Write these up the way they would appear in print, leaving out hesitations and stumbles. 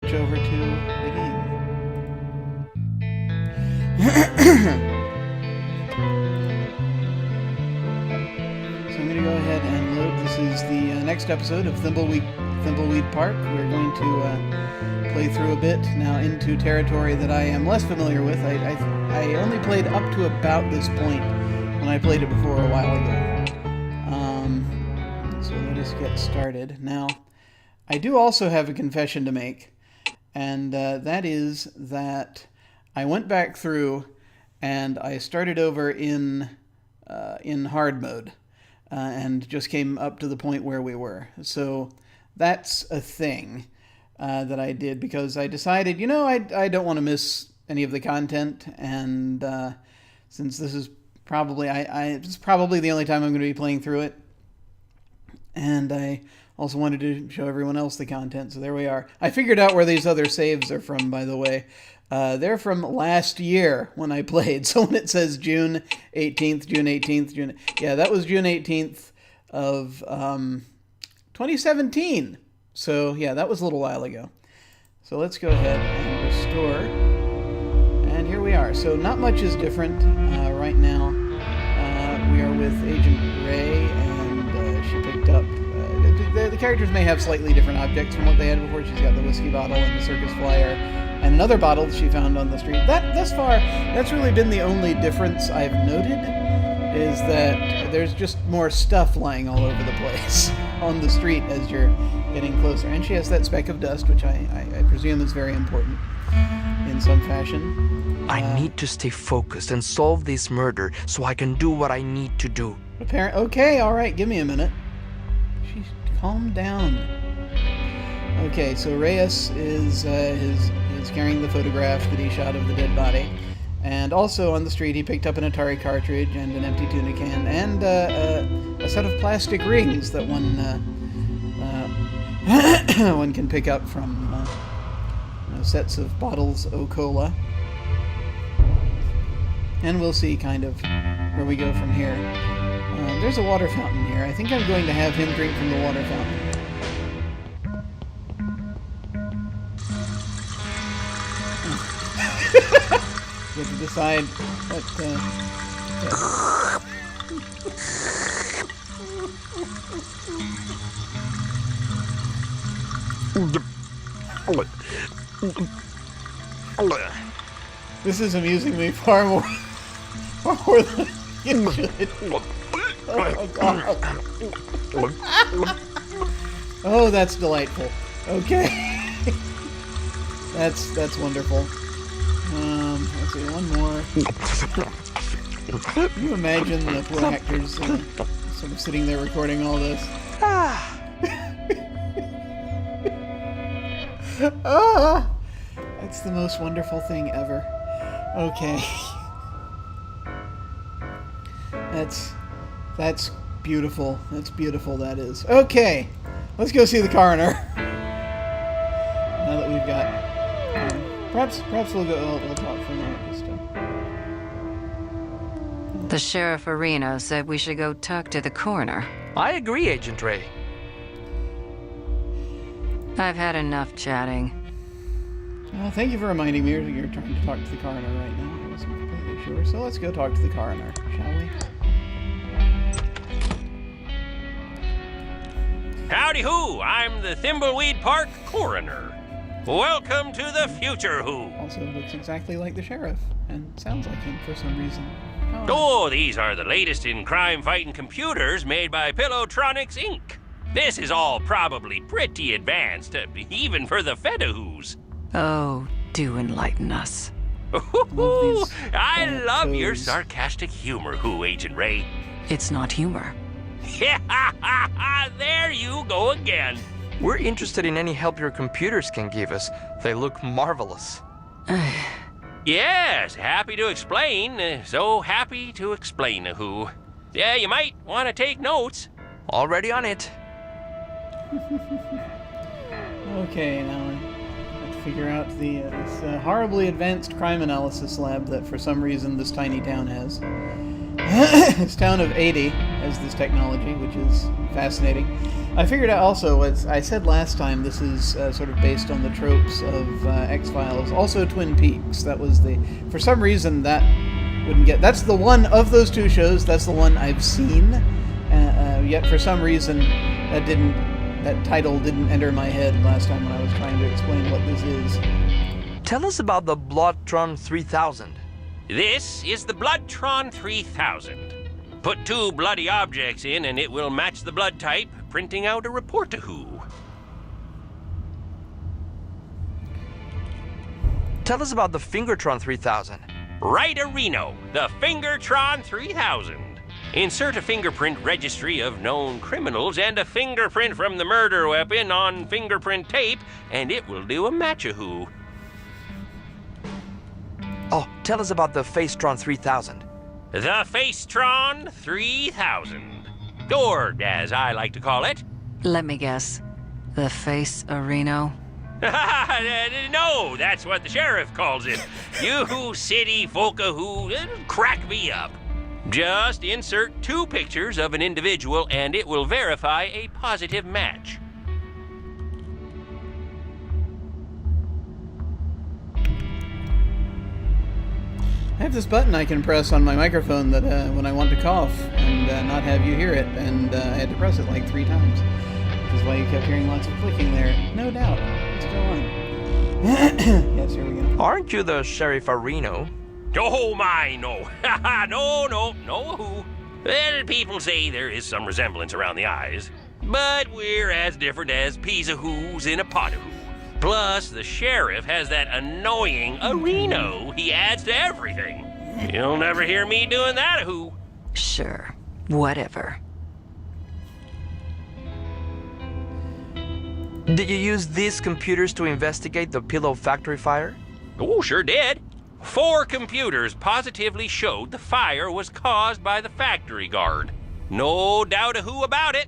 switch over to the game. So I'm going to go ahead and load. This is the next episode of Thimbleweed Park. We're going to play through a bit now into territory that I am less familiar with. I only played up to about this point when I played it before a while ago. So let us get started. Now, I do also have a confession to make, and that is that I went back through and I started over in hard mode and just came up to the point where we were. So that's a thing that I did because I decided, I don't want to miss any of the content, and since this is probably it's probably the only time I'm going to be playing through it, and I also wanted to show everyone else the content, so there we are. I figured out where these other saves are from, by the way. They're from last year when I played. So when it says June 18th, yeah, that was June 18th of 2017. So yeah, that was a little while ago. So let's go ahead and restore. And here we are. So not much is different right now. We are with Agent Ray, and she picked up... the characters may have slightly different objects from what they had before. She's got the whiskey bottle and the circus flyer, and another bottle that she found on the street. Thus far, that's really been the only difference I've noted, is that there's just more stuff lying all over the place on the street as you're getting closer. And she has that speck of dust, which I presume is very important in some fashion. I need to stay focused and solve this murder so I can do what I need to do. Okay, all right, give me a minute. Calm down. Okay, so Reyes is carrying the photograph that he shot of the dead body, and also on the street he picked up an Atari cartridge and an empty tuna can and a set of plastic rings that one one can pick up from sets of bottles of cola. And we'll see kind of where we go from here. There's a water fountain here. I think I'm going to have him drink from the water fountain. You have to decide what... This is amusing me far more than you should. Oh my God. Oh, that's delightful. Okay. That's wonderful. Let's see, one more. Can you imagine the poor actors sort of sitting there recording all this? That's the most wonderful thing ever. Okay. That's beautiful. That's beautiful, that is. Okay, let's go see the coroner. Now that we've got... perhaps we'll talk for a minute this time. The Sheriff Areno said we should go talk to the coroner. I agree, Agent Ray. I've had enough chatting. Well, thank you for reminding me you're trying to talk to the coroner right now. I wasn't completely sure. So let's go talk to the coroner, shall we? Howdy-hoo! I'm the Thimbleweed Park Coroner. Welcome to the future, who? Also looks exactly like the sheriff, and sounds like him for some reason. Oh, these are the latest in crime-fighting computers made by Pillowtronics, Inc. This is all probably pretty advanced, even for the Fedahoos. Oh, do enlighten us. I love your sarcastic humor, who, Agent Ray? It's not humor. There you go again. We're interested in any help your computers can give us. They look marvelous. Yes, happy to explain. So happy to explain, who. Yeah, you might want to take notes. Already on it. Okay, now I have to figure out this horribly advanced crime analysis lab that for some reason this tiny town has. This town of 80. has this technology, which is fascinating. I figured out also, as I said last time, this is sort of based on the tropes of X-Files. Also Twin Peaks. That was for some reason that wouldn't get... That's the one of those two shows, that's the one I've seen. Yet for some reason that title didn't enter my head last time when I was trying to explain what this is. Tell us about the Bloodtron 3000. This is the Bloodtron 3000. Put 2 bloody objects in and it will match the blood type, printing out a report to who. Tell us about the Fingertron 3000. Right-a-reno, the Fingertron 3000. Insert a fingerprint registry of known criminals and a fingerprint from the murder weapon on fingerprint tape, and it will do a match-a-who. Oh, tell us about the Facetron 3000. The Facetron 3000. Or, as I like to call it... Let me guess. The Face Areno? No, that's what the sheriff calls it. You city folka who crack me up. Just insert 2 pictures of an individual and it will verify a positive match. I have this button I can press on my microphone that when I want to cough and not have you hear it, and I had to press it like 3 times. Which is why you kept hearing lots of clicking there. No doubt. Let's go on. Yes, here we go. Aren't you the Sheriff Areno? Oh my, no. no who. Well, people say there is some resemblance around the eyes, but we're as different as peas of who's in a pot of who. Plus, the sheriff has that annoying Areno he adds to everything. You'll never hear me doing that who. Sure. Whatever. Did you use these computers to investigate the Pillow Factory fire? Oh, sure did. 4 computers positively showed the fire was caused by the factory guard. No doubt a who about it.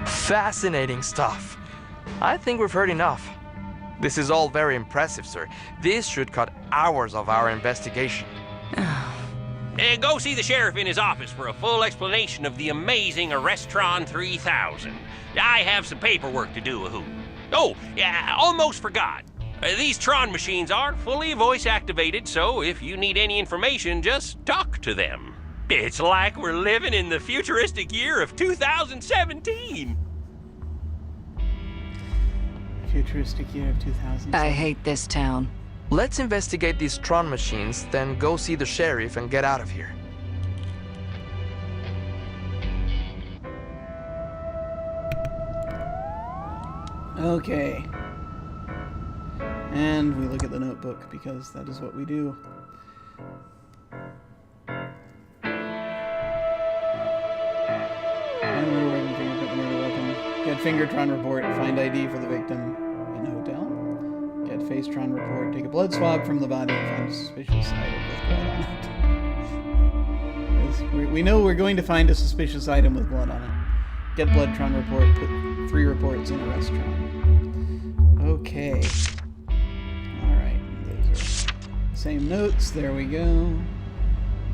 Fascinating stuff. I think we've heard enough. This is all very impressive, sir. This should cut hours of our investigation. Go see the sheriff in his office for a full explanation of the amazing Arrestron 3000. I have some paperwork to do, who. Oh, yeah, almost forgot. These Tron machines are fully voice activated, so if you need any information, just talk to them. It's like we're living in the futuristic year of 2017. Futuristic year of 2000. I hate this town. Let's investigate these Tron machines, then go see the sheriff and get out of here. Okay. And we look at the notebook, because that is what we do. Get Fingertron report, find ID for the victim in a hotel. Get Facetron report, take a blood swab from the body and find a suspicious item with blood on it. We know we're going to find a suspicious item with blood on it. Get Bloodtron report, put 3 reports in Arrestron. Okay. Alright, those are the same notes, there we go.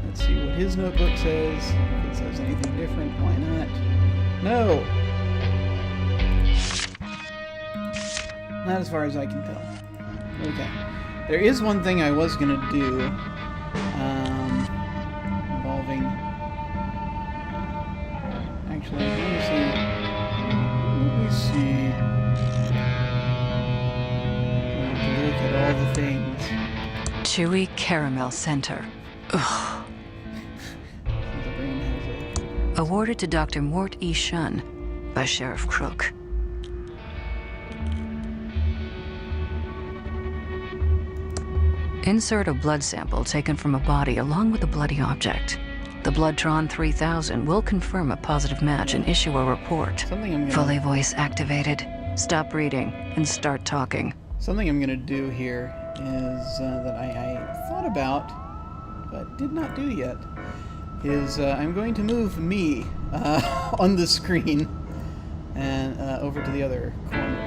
Let's see what his notebook says. If it says anything different, why not? No! Not as far as I can tell. Okay. There is one thing I was going to do, involving... Actually, let me see. Look at all the things. Chewy Caramel Center. Ugh. The brain has a... Awarded to Dr. Mort E. Shun by Sheriff Crook. Insert a blood sample taken from a body along with a bloody object. The Bloodtron 3000 will confirm a positive match and issue a report. Fully voice activated. Stop reading and start talking. Something I'm going to do here is that I thought about, but did not do yet, is I'm going to move me on the screen and over to the other corner.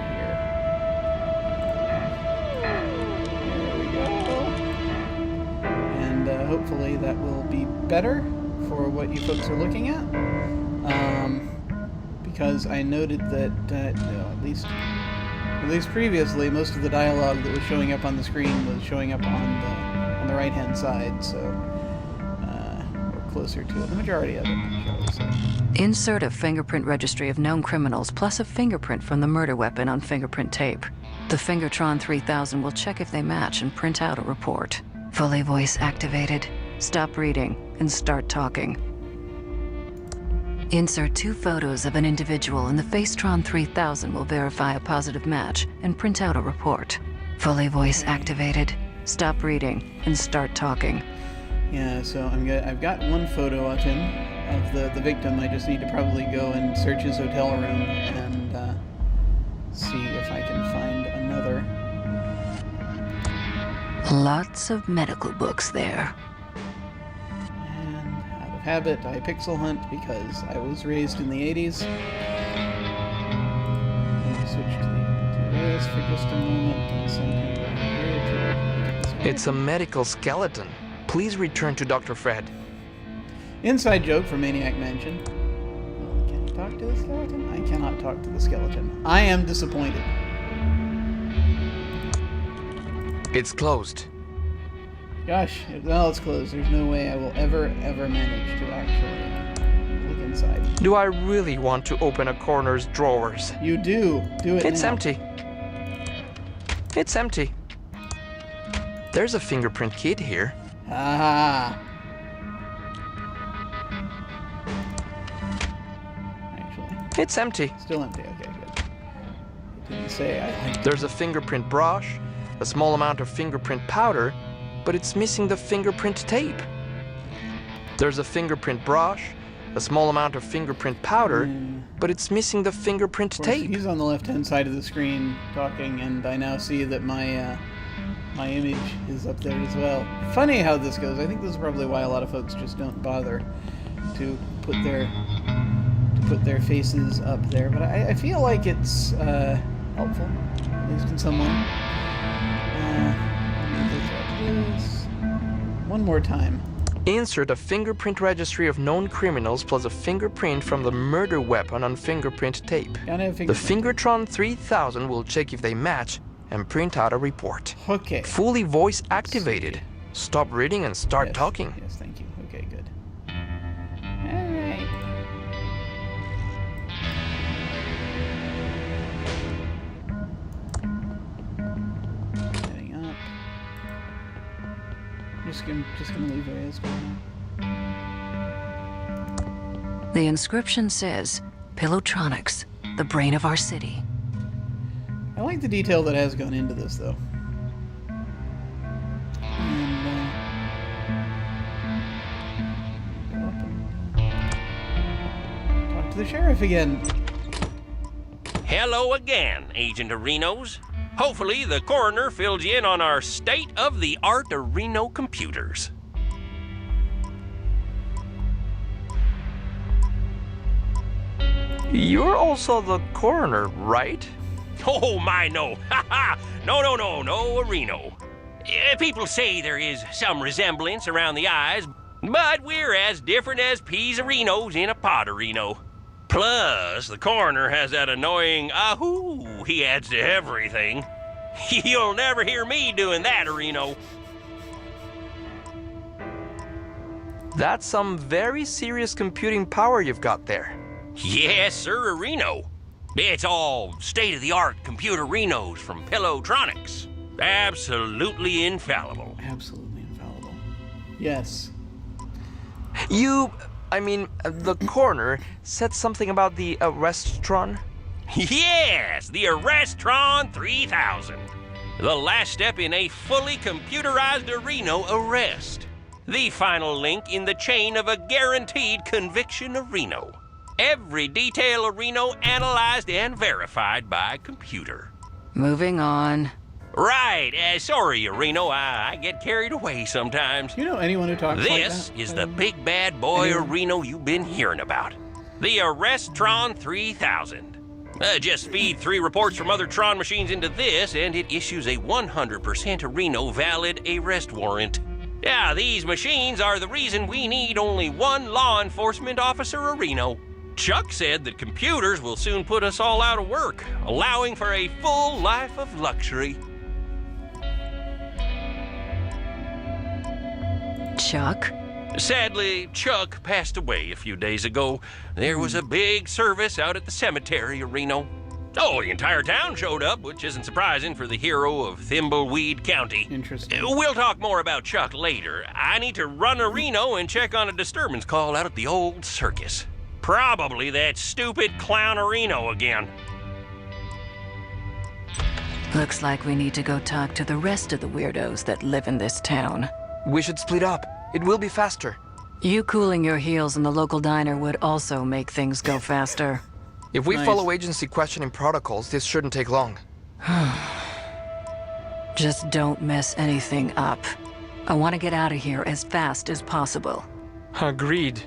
hopefully that will be better for what you folks are looking at. Because I noted that, at least previously, most of the dialogue that was showing up on the screen was showing up on the right-hand side, so we're closer to the majority of it, shall we say. Insert a fingerprint registry of known criminals plus a fingerprint from the murder weapon on fingerprint tape. The Fingertron 3000 will check if they match and print out a report. Fully voice activated. Stop reading and start talking. Insert 2 photos of an individual and the Facetron 3000 will verify a positive match and print out a report. Fully voice activated. Stop reading and start talking. Yeah, so I've got one photo of him, of the victim. I just need to probably go and search his hotel room and see if I can find another. Lots of medical books there. And out of habit, I pixel hunt because I was raised in the 80s. Let me switch to this for just a moment. And somehow over here to look at this. It's a medical skeleton. Please return to Dr. Fred. Inside joke for Maniac Mansion. Well, can you talk to the skeleton? I cannot talk to the skeleton. I am disappointed. It's closed. Gosh, well, it's closed. There's no way I will ever manage to actually look inside. Do I really want to open a coroner's drawers? You do. Do it It's now. empty. It's empty. There's a fingerprint kit here. Ah. Actually, It's empty. still empty. Okay, good. It didn't say I liked it. There's a fingerprint brush, a small amount of fingerprint powder, but it's missing the fingerprint tape. There's a fingerprint brush, a small amount of fingerprint powder, but it's missing the fingerprint Of course, tape. he's on the left-hand side of the screen talking, and I now see that my image is up there as well. Funny how this goes. I think this is probably why a lot of folks just don't bother to put their faces up there. But I feel like it's helpful, at least in some way. Let me look at this one more time. Insert a fingerprint registry of known criminals plus a fingerprint from the murder weapon on fingerprint tape. Gotta have The fingerprint. Fingertron 3000 will check if they match and print out a report. Okay. Fully voice activated. Stop reading and start Yes, talking. Yes, thank you. Okay, good. All right. Setting up. Just gonna leave it as for now. The inscription says, Pilotronics, the brain of our city. I like the detail that has gone into this, though. And go up and talk to the sheriff again. Hello again, Agent Arenos. Hopefully the coroner filled you in on our state-of-the-art Areno computers. You're also the coroner, right? Oh, my, no. Ha ha! No, Reno. People say there is some resemblance around the eyes, but we're as different as peas Renos in a pot Reno. Plus, the coroner has that annoying ahoo he adds to everything. You'll never hear me doing that, Reno. That's some very serious computing power you've got there. Yes, sir, Reno. It's all state-of-the-art computer Renos from Pilotronics. Absolutely infallible. Absolutely infallible. Yes. The coroner said something about the arrestron. Yes, the Arrestron 3000. The last step in a fully computerized Reno arrest. The final link in the chain of a guaranteed conviction Reno. Every detail of Reno analyzed and verified by computer. Moving on. Right, sorry, Reno, I get carried away sometimes. Do you know anyone who talks like that? This is the big bad boy Reno you've been hearing about. The Arrestron 3000. Just feed 3 reports from other Tron machines into this, and it issues a 100% Reno valid arrest warrant. Yeah, these machines are the reason we need only one law enforcement officer a Reno. Chuck said that computers will soon put us all out of work, allowing for a full life of luxury. Chuck? Sadly, Chuck passed away a few days ago. There was a big service out at the cemetery of Reno. Oh, the entire town showed up, which isn't surprising for the hero of Thimbleweed County. Interesting. We'll talk more about Chuck later. I need to run to Reno and check on a disturbance call out at the old circus. Probably that stupid clown Reno again. Looks like we need to go talk to the rest of the weirdos that live in this town. We should split up. It will be faster. You cooling your heels in the local diner would also make things go faster. If we Nice. follow agency questioning protocols, this shouldn't take long. Just don't mess anything up. I want to get out of here as fast as possible. Agreed.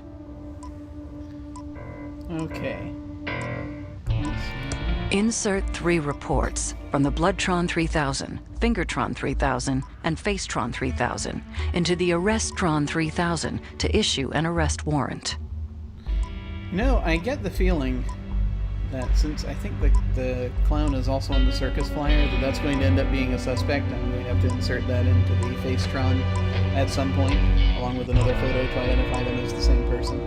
Okay. Insert 3 reports from the Bloodtron 3000, Fingertron 3000, and Facetron 3000 into the Arresttron 3000 to issue an arrest warrant. You know, I get the feeling that since I think the clown is also on the circus flyer, that's going to end up being a suspect, and we have to insert that into the Facetron at some point, along with another photo to identify them as the same person.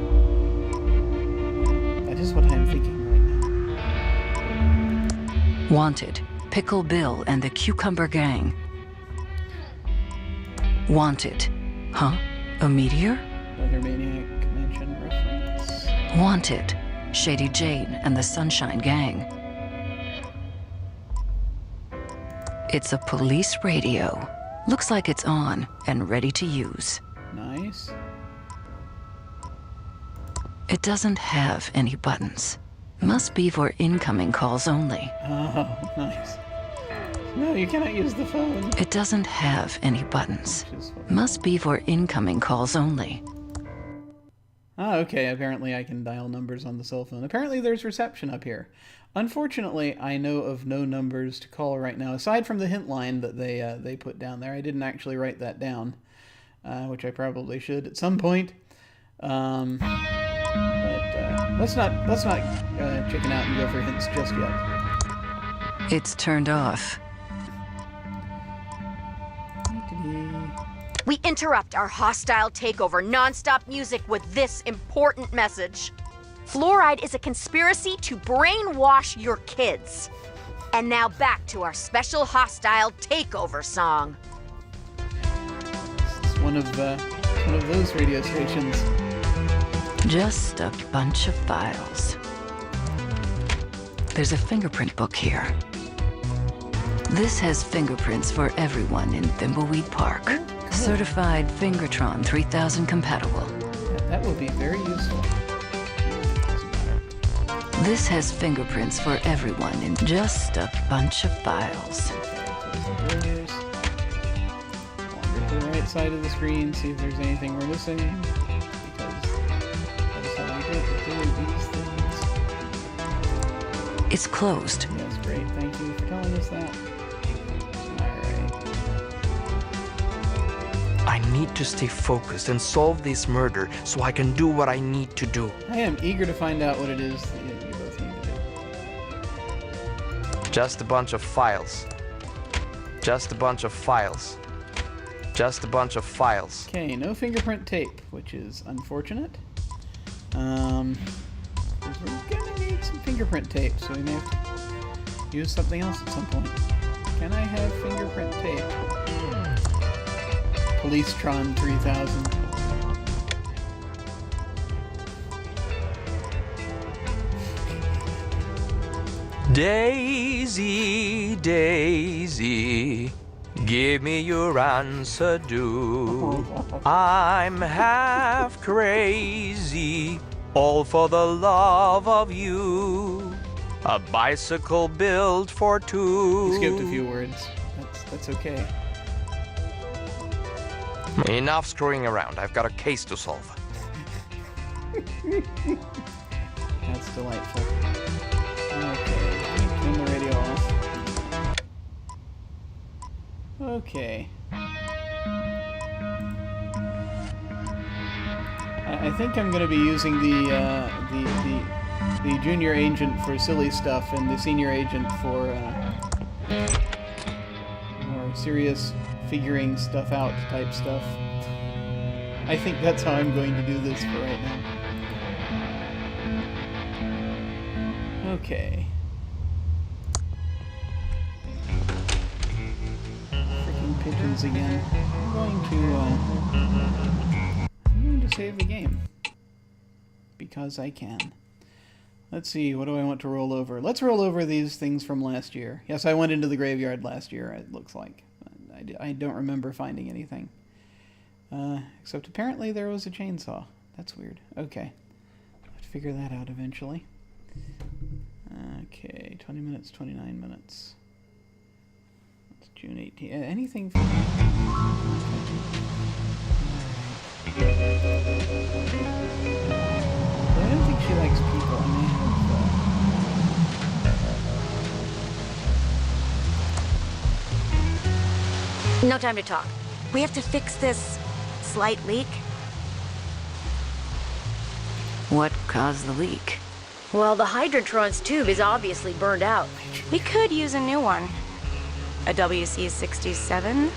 That is what I'm thinking right now. Wanted, Pickle Bill and the Cucumber Gang. Wanted. Huh? A meteor? Another Maniac Mansion reference. Wanted, Shady Jane and the Sunshine Gang. It's a police radio. Looks like it's on and ready to use. Nice. It doesn't have any buttons. Must be for incoming calls only. Oh, nice. No, you cannot use the phone. It doesn't have any buttons. Which is what- Must be for incoming calls only. Ah, okay, apparently I can dial numbers on the cell phone. Apparently there's reception up here. Unfortunately, I know of no numbers to call right now, aside from the hint line that they put down there. I didn't actually write that down, which I probably should at some point. But let's not chicken out and go for hints just yet. It's turned off. We interrupt our hostile takeover non-stop music with this important message. Fluoride is a conspiracy to brainwash your kids. And now back to our special hostile takeover song. It's one of those radio stations. Just a bunch of files. There's a fingerprint book here. This has fingerprints for everyone in Thimbleweed Park. Certified Fingertron 3000 compatible. That will be very useful. This has fingerprints for everyone in just a bunch of files. Okay, wander to the right side of the screen, see if there's anything we're missing. Because that is how I do these things. It's closed. Yes, great. Thank you for telling us that. I need to stay focused and solve this murder so I can do what I need to do. I am eager to find out what it is that you both need to do. Just a bunch of files. Just a bunch of files. Just a bunch of files. Okay, no fingerprint tape, which is unfortunate. 'Cause we're gonna need some fingerprint tape, so we may have to use something else at some point. Can I have fingerprint tape? Police-tron 3000. Daisy, Daisy, give me your answer, do. I'm half crazy, all for the love of you. A bicycle built for two. You skipped a few words. That's okay. Enough screwing around. I've got a case to solve. That's delightful. Okay, turn the radio off. Okay. I think I'm going to be using the junior agent for silly stuff and the senior agent for more serious figuring stuff out type stuff. I think that's how I'm going to do this for right now. Okay. Freaking pigeons again. I'm going to save the game. Because I can. Let's see, what do I want to roll over? Let's roll over these things from last year. Yes, I went into the graveyard last year, it looks like. I don't remember finding anything. Except apparently there was a chainsaw. That's weird. Okay. I'll have to figure that out eventually. Okay, 20 minutes, 29 minutes. It's June 18th. Anything from... I don't think she likes people. I may have... No time to talk. We have to fix this slight leak. What caused the leak? Well, the Hydrantron's tube is obviously burned out. We could use a new one. A WC-67?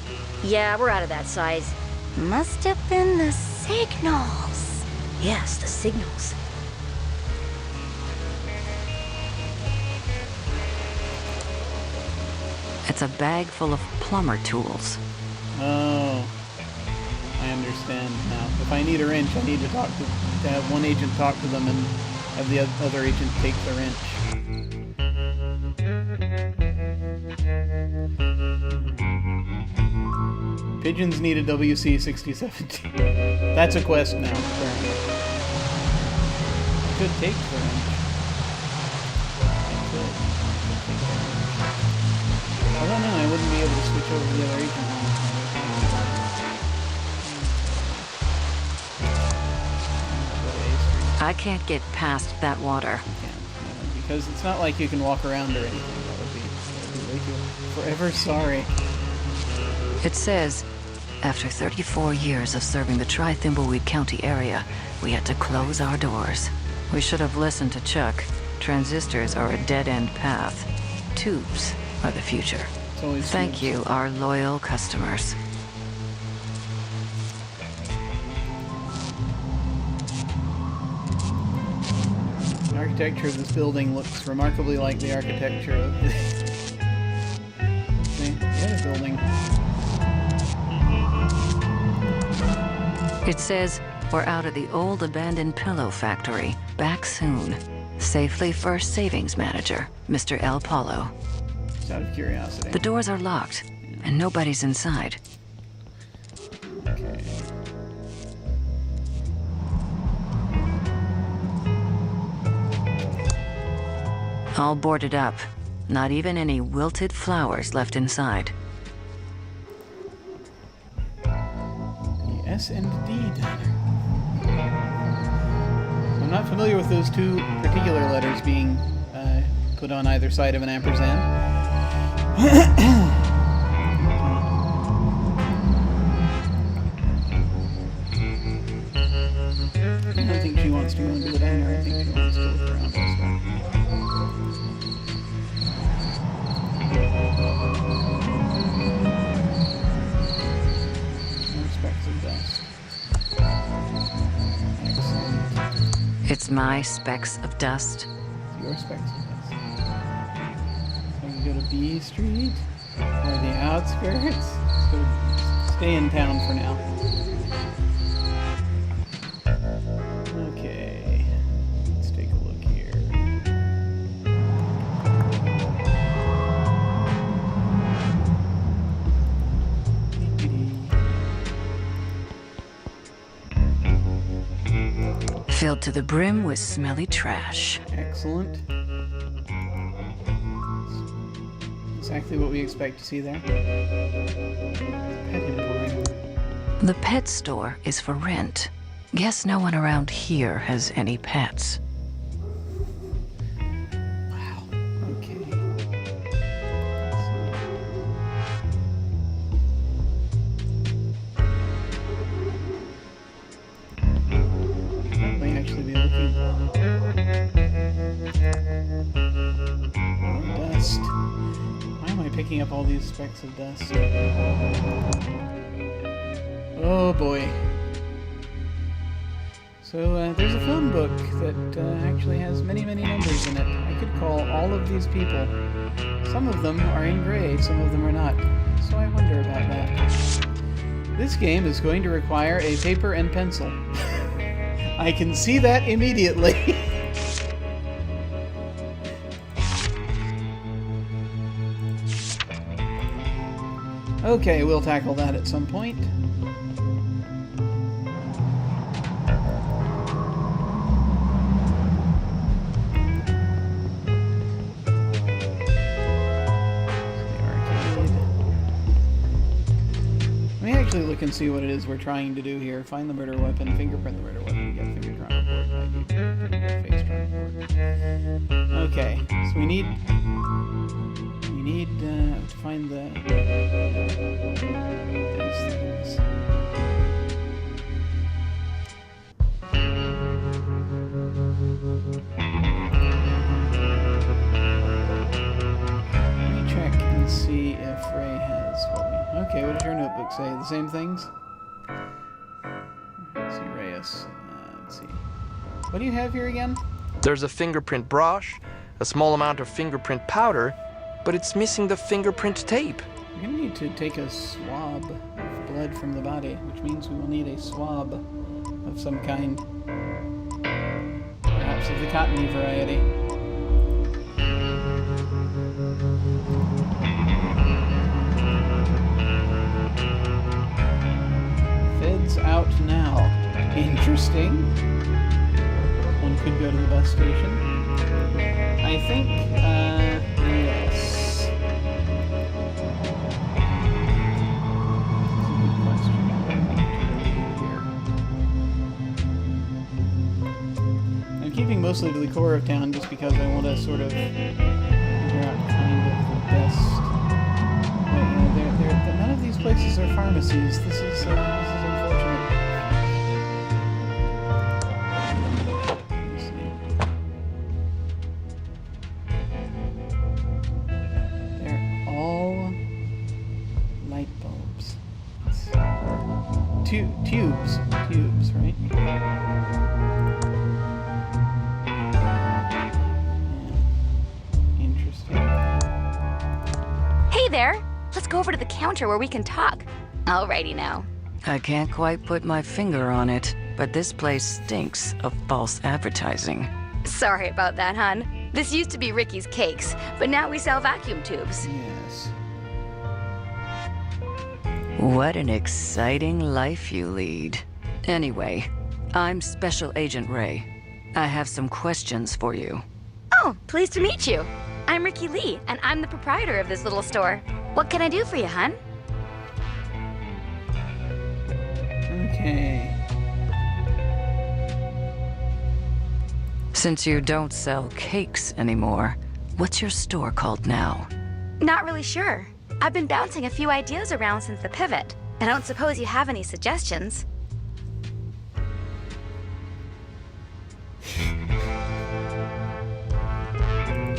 Yeah, we're out of that size. Must have been the signals. Yes, the signals. It's a bag full of plumber tools. Oh, I understand now. If I need a wrench, I need to have one agent talk to them and have the other agent take the wrench. Pigeons need a WC-6017. That's a quest now, apparently. I could take the wrench. I don't know, I wouldn't be able to switch over to the other agent. I can't get past that water. You can't, because it's not like you can walk around or anything. That would be way too... Forever sorry. It says, after 34 years of serving the Thimbleweed County area, we had to close our doors. We should have listened to Chuck. Transistors are a dead-end path. Tubes are the future. Thank you, our loyal customers. The architecture of this building looks remarkably like the architecture of the other building. It says, we're out of the old abandoned pillow factory. Back soon. Safely First Savings Manager, Mr. L. Paulo. Just out of curiosity. The doors are locked, and nobody's inside. Okay. All boarded up. Not even any wilted flowers left inside. The S&D diner. I'm not familiar with those two particular letters being put on either side of an ampersand. I don't think she wants to go into the diner. I think she wants to look around this way. More specks of dust. Excellent. It's my specks of dust. Your specks of dust. So we go to B Street or the outskirts. Let's go stay in town for now. Okay, let's take a look here. Filled to the brim with smelly trash. Excellent. Exactly what we expect to see there. Pet emporium. The pet store is for rent. Guess no one around here has any pets. Wow. Okay. looking? Dust. Why am I picking up all these specks of dust? Oh boy. So there's a phone book that actually has many, many numbers in it. I could call all of these people. Some of them are in gray, some of them are not. So I wonder about that. This game is going to require a paper and pencil. I can see that immediately. Okay, we'll tackle that at some point. Look and see what it is we're trying to do here. Find the murder weapon, fingerprint the murder weapon, get fingerprint report, get face report. Okay, so we need to find these things. Let me check and see if Ray has what we... Okay, what does your notebook say? The same things? Let's see, Reyes. Let's see. What do you have here again? There's a fingerprint brush, a small amount of fingerprint powder, but it's missing the fingerprint tape. We're going to need to take a swab of blood from the body, which means we will need a swab of some kind. Perhaps of the cottony variety. Feds out now. Interesting. One could go to the bus station. I think, yes. That's a good question. I'm keeping mostly to the core of town just because I want to sort of figure out kind of the best. None of these places are pharmacies. This is unfortunate. They're all light bulbs. Tubes, right? Yeah. Interesting. Hey there! Let's go over to the counter where we can talk. Alrighty now. I can't quite put my finger on it, but this place stinks of false advertising. Sorry about that, hon. This used to be Ricky's Cakes, but now we sell vacuum tubes. Yes. What an exciting life you lead. Anyway, I'm Special Agent Ray. I have some questions for you. Oh, pleased to meet you. I'm Ricky Lee, and I'm the proprietor of this little store. What can I do for you, hon? Okay. Since you don't sell cakes anymore, what's your store called now? Not really sure. I've been bouncing a few ideas around since the pivot. I don't suppose you have any suggestions.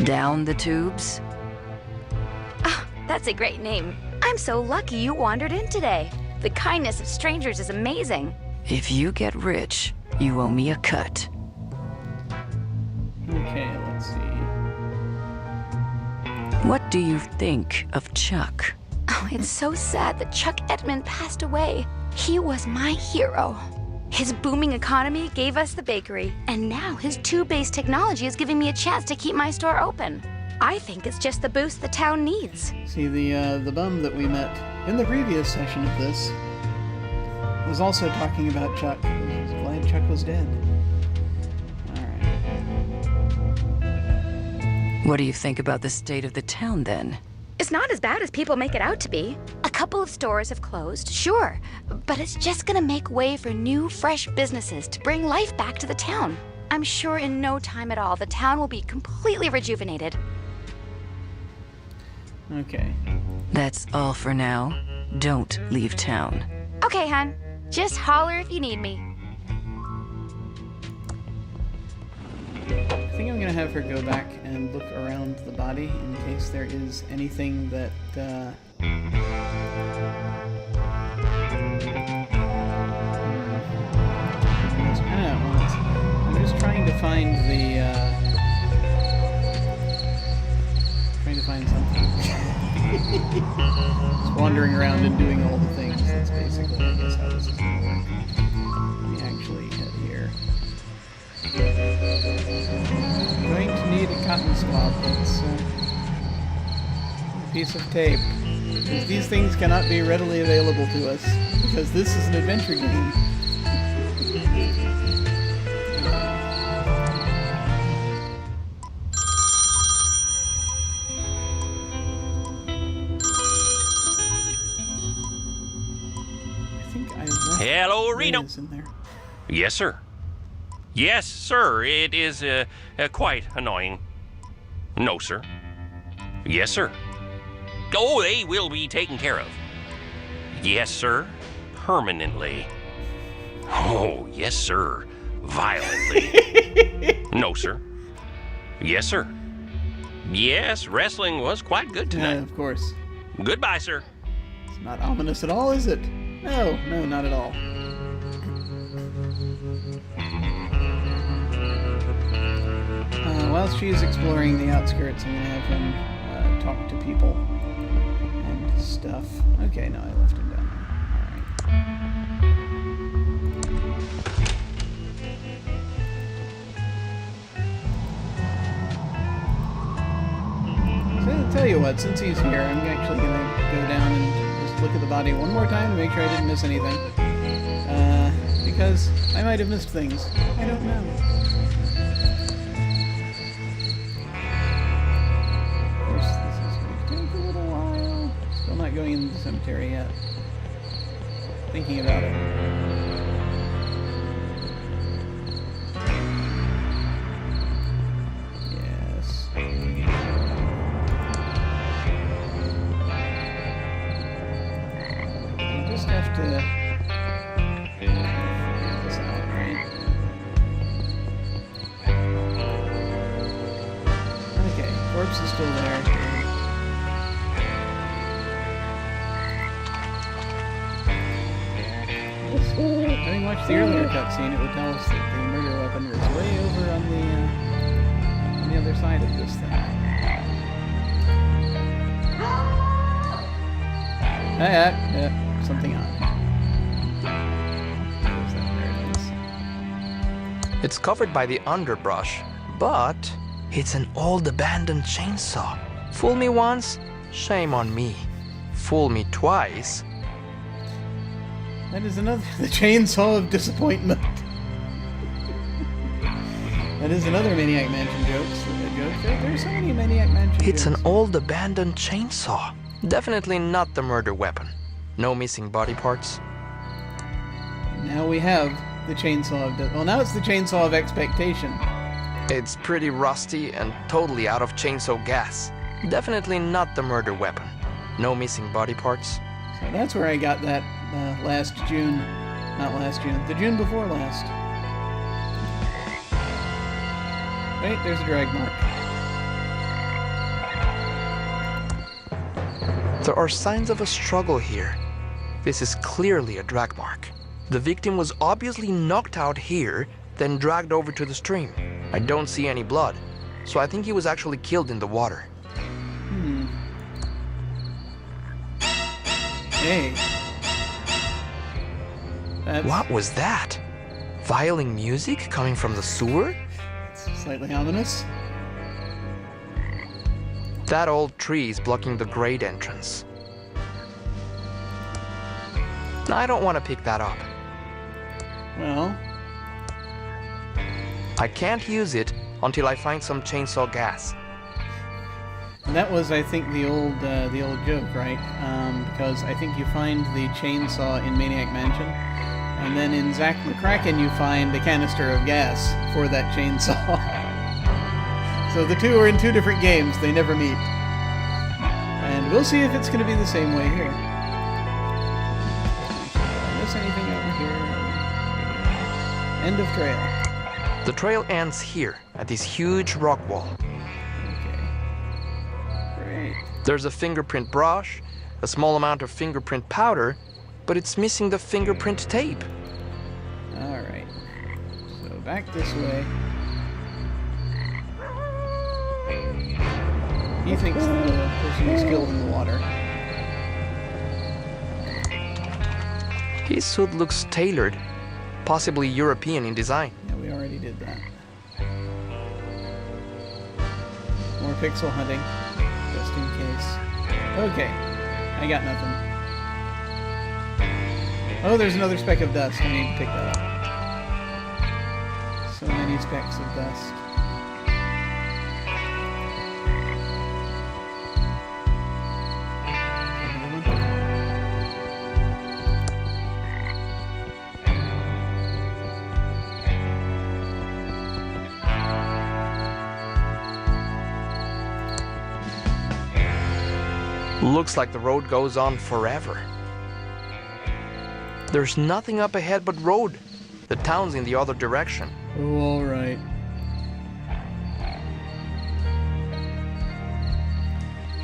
Down the tubes? Oh, that's a great name. I'm so lucky you wandered in today. The kindness of strangers is amazing. If you get rich, you owe me a cut. Okay, let's see. What do you think of Chuck? Oh, it's so sad that Chuck Edmund passed away. He was my hero. His booming economy gave us the bakery, and now his tube-based technology is giving me a chance to keep my store open. I think it's just the boost the town needs. See, the bum that we met in the previous session of this was also talking about Chuck. I was glad Chuck was dead. Alright. What do you think about the state of the town, then? It's not as bad as people make it out to be. A couple of stores have closed, sure, but it's just gonna make way for new, fresh businesses to bring life back to the town. I'm sure in no time at all, the town will be completely rejuvenated. Okay. That's all for now. Don't leave town. Okay, hon. Just holler if you need me. have her go back and look around the body in case there is anything that I don't know. I'm just trying to find the something. Just wandering around and doing all the things. That's basically, I guess, how this is going to work. Let me actually head here. I'm going to need a cotton swab. That's a piece of tape. Because these things cannot be readily available to us. Because this is an adventure game. Hello, Reno. In there. Yes, sir. Yes, sir. It is quite annoying. No, sir. Yes, sir. Oh, they will be taken care of. Yes, sir. Permanently. Oh, yes, sir. Violently. No, sir. Yes, sir. Yes, wrestling was quite good tonight. Yeah, of course. Goodbye, sir. It's not ominous at all, is it? No, not at all. While she's exploring the outskirts, I'm going to have him talk to people and stuff. Okay, no, I left him down there. Alright. So I'll tell you what, since he's here, I'm actually going to go down and just look at the body one more time to make sure I didn't miss anything. Because I might have missed things. I don't know. Of course, this is going to take a little while. Still not going into the cemetery yet. Thinking about it. Yes. You just have to figure this out, right? Okay, corpse is still there. Having watched the earlier cutscene, it would tell us that the murder weapon was way over on the other side of this thing. Yeah, something on. There it is. It's covered by the underbrush, but it's an old abandoned chainsaw. Fool me once, shame on me. Fool me twice. That is another, the chainsaw of disappointment. That is another Maniac Mansion joke. There's so many Maniac Mansion It's jokes. an old abandoned chainsaw. Definitely not the murder weapon. No missing body parts. Now we have the chainsaw of well, now it's the chainsaw of expectation. It's pretty rusty and totally out of chainsaw gas. Definitely not the murder weapon. No missing body parts. So that's where I got that last June. Not last June. The June before last. Wait, there's a drag mark. There are signs of a struggle here. This is clearly a drag mark. The victim was obviously knocked out here, then dragged over to the stream. I don't see any blood, so I think he was actually killed in the water. Hey. What was that? Violin music coming from the sewer? It's slightly ominous. That old tree is blocking the grade entrance. I don't want to pick that up. Well, I can't use it until I find some chainsaw gas. that was, I think, the old joke, right? Because I think you find the chainsaw in Maniac Mansion, and then in Zack McCracken you find a canister of gas for that chainsaw. So the two are in two different games; they never meet. And we'll see if it's going to be the same way here. Did I miss anything over here? End of trail. The trail ends here, at this huge rock wall. Okay. Great. There's a fingerprint brush, a small amount of fingerprint powder, but it's missing the fingerprint tape. Alright. So back this way. He thinks the person is killed in the water. His hood looks tailored, possibly European in design. Yeah, we already did that. More pixel hunting, just in case. Okay, I got nothing. Oh, there's another speck of dust. I need to pick that up. So many specks of dust. Looks like the road goes on forever. There's nothing up ahead but road. The town's in the other direction. Oh, all right.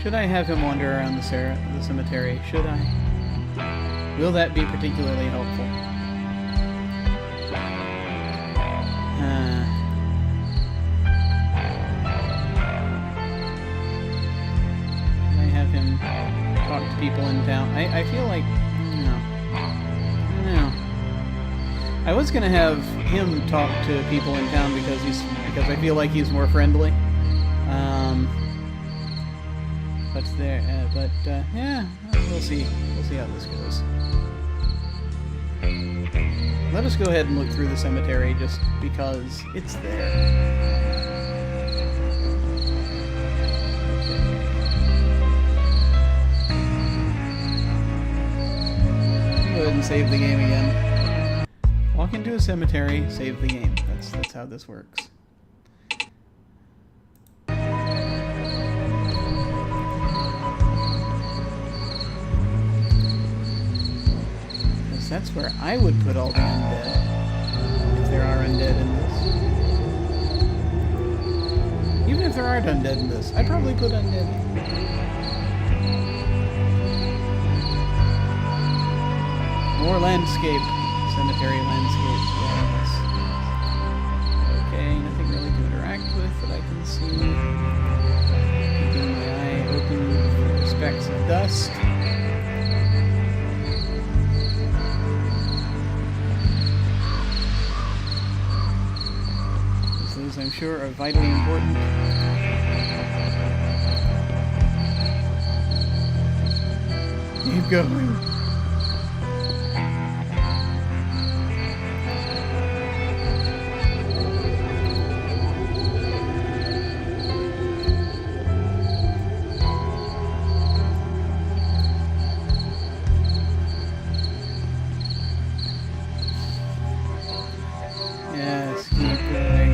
Should I have him wander around the cemetery? Should I? Will that be particularly helpful? Him talk to people in town. I feel like no. I was gonna have him talk to people in town because I feel like he's more friendly. Yeah, we'll see. We'll see how this goes. Let us go ahead and look through the cemetery just because it's there. Go ahead and save the game again. Walk into a cemetery, save the game. That's how this works. Because that's where I would put all the undead. If there are undead in this. Even if there aren't undead in this, I'd probably put undead in. More landscape. Cemetery landscape. Yes. Okay, nothing really to interact with that I can see. Keeping my eye open for specks of dust. Those, I'm sure, are vitally important. Keep going. Yes, keep going.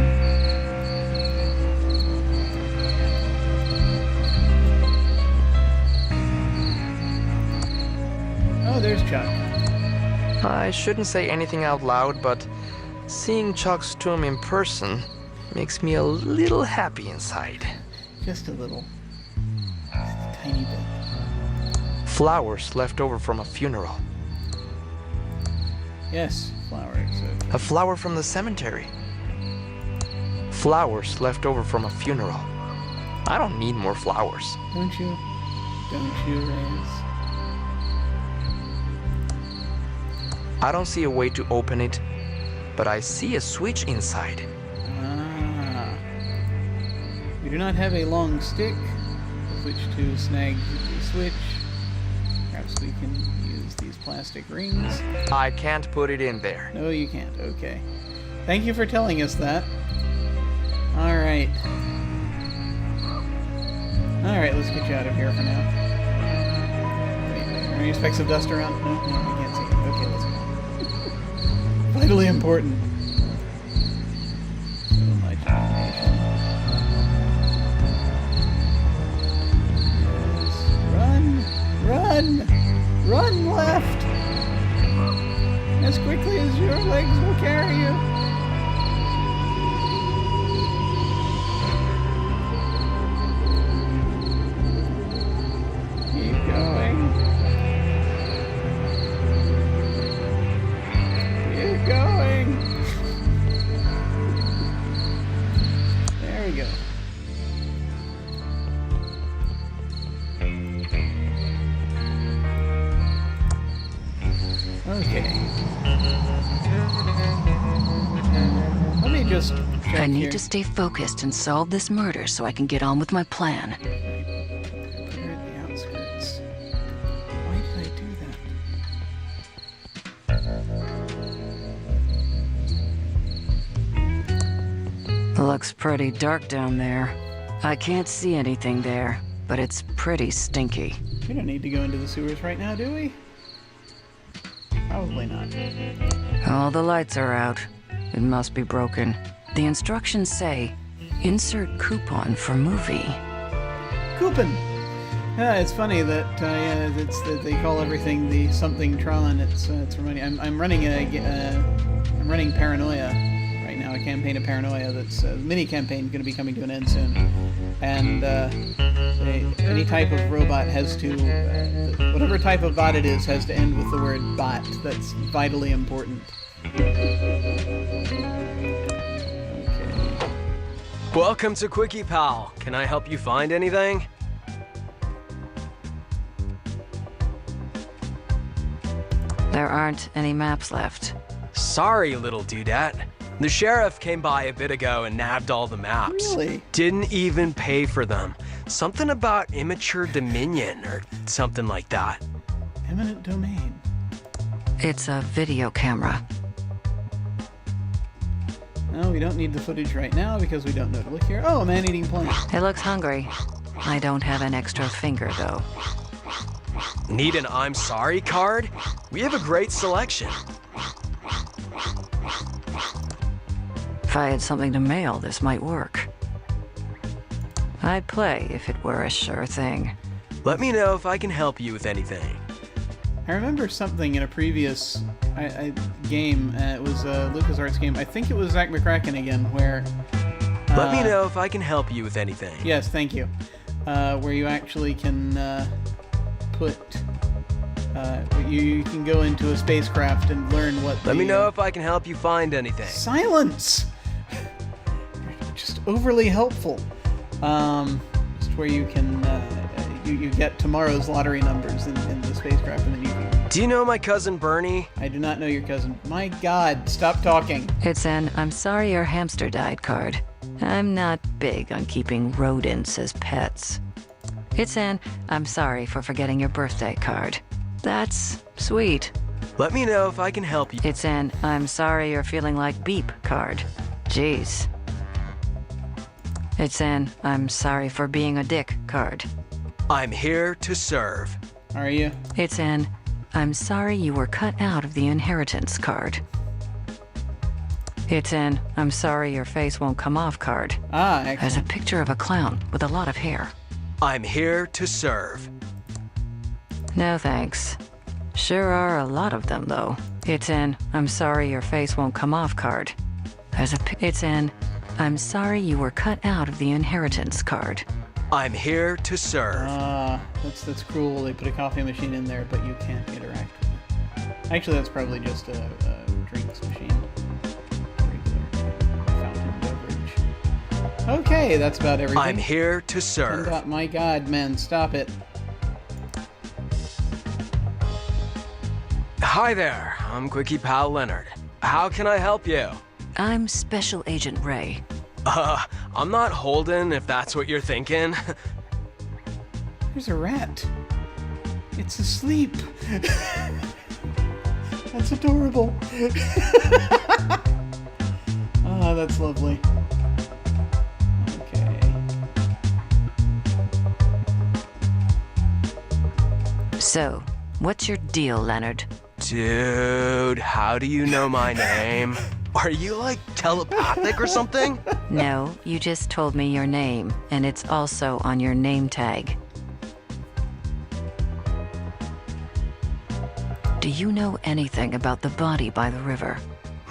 Oh, there's Chuck. I shouldn't say anything out loud, but seeing Chuck's tomb in person makes me a little happy inside. Just a little. Just a tiny bit. Flowers left over from a funeral. Yes, flowers. Okay. A flower from the cemetery. Flowers left over from a funeral. I don't need more flowers. Don't you? Don't you, Reyes? I don't see a way to open it, but I see a switch inside. Ah. We do not have a long stick with which to snag the switch. Perhaps we can use these plastic rings. I can't put it in there. No, you can't. Okay. Thank you for telling us that. Alright. Alright, let's get you out of here for now. Wait, are there any specks of dust around? No, I can't see it. Okay, let's go. Vitally important. So much information. Yes. Run! Run! Run left! As quickly as your legs will carry you. just check I need here. to stay focused and solve this murder so I can get on with my plan. Here at the outskirts. Why did I do that? Looks pretty dark down there. I can't see anything there, but it's pretty stinky. We don't need to go into the sewers right now, do we? Probably not. All the lights are out. It must be broken. The instructions say, insert coupon for movie. Coupon! Yeah, it's funny that that they call everything the something Tron. It's reminding. I'm running I'm running Paranoia right now, a campaign of Paranoia. That's a mini campaign going to be coming to an end soon. And any type of robot has to, whatever type of bot it is, has to end with the word bot. That's vitally important. Okay. Welcome to Quickie Pal. Can I help you find anything? There aren't any maps left. Sorry, little dudette. The sheriff came by a bit ago and nabbed all the maps. Really? Didn't even pay for them. Something about immature dominion or something like that. Eminent domain. It's a video camera. No, we don't need the footage right now because we don't know to look here. Oh, a man-eating plant. It looks hungry. I don't have an extra finger, though. Need an I'm sorry card? We have a great selection. If I had something to mail, this might work. I'd play if it were a sure thing. Let me know if I can help you with anything. I remember something in a previous game. It was a LucasArts game. I think it was Zack McCracken again, where... Let me know if I can help you with anything. Yes, thank you. Where you actually can put... you can go into a spacecraft and learn what Let me know if I can help you find anything. Silence! Just overly helpful. Just where you can... you get tomorrow's lottery numbers in the spacecraft, and then you can... Do you know my cousin Bernie? I do not know your cousin. My God, stop talking. It's an I'm sorry your hamster died card. I'm not big on keeping rodents as pets. It's an I'm sorry for forgetting your birthday card. That's sweet. Let me know if I can help you. It's an I'm sorry you're feeling like beep card. Jeez. It's an I'm sorry for being a dick card. I'm here to serve. Are you? It's an I'm sorry you were cut out of the inheritance card. It's an I'm sorry your face won't come off card. Ah, There's a excellent. picture of a clown with a lot of hair. I'm here to serve. No thanks. Sure are a lot of them though. It's an I'm sorry your face won't come off card. It's an I'm sorry you were cut out of the inheritance card. I'm here to serve. That's cruel. They put a coffee machine in there, but you can't interact with it. Actually, that's probably just a drinks machine. Regular fountain beverage. Okay, that's about everything. I'm here to serve. My God, man, stop it. Hi there, I'm Quickie Pal Leonard. How can I help you? I'm Special Agent Ray. I'm not Holden, if that's what you're thinking. There's a rat. It's asleep. That's adorable. Ah, that's lovely. Okay. So, what's your deal, Leonard? Dude, how do you know my name? Are you like telepathic or something? No, you just told me your name, and it's also on your name tag. Do you know anything about the body by the river?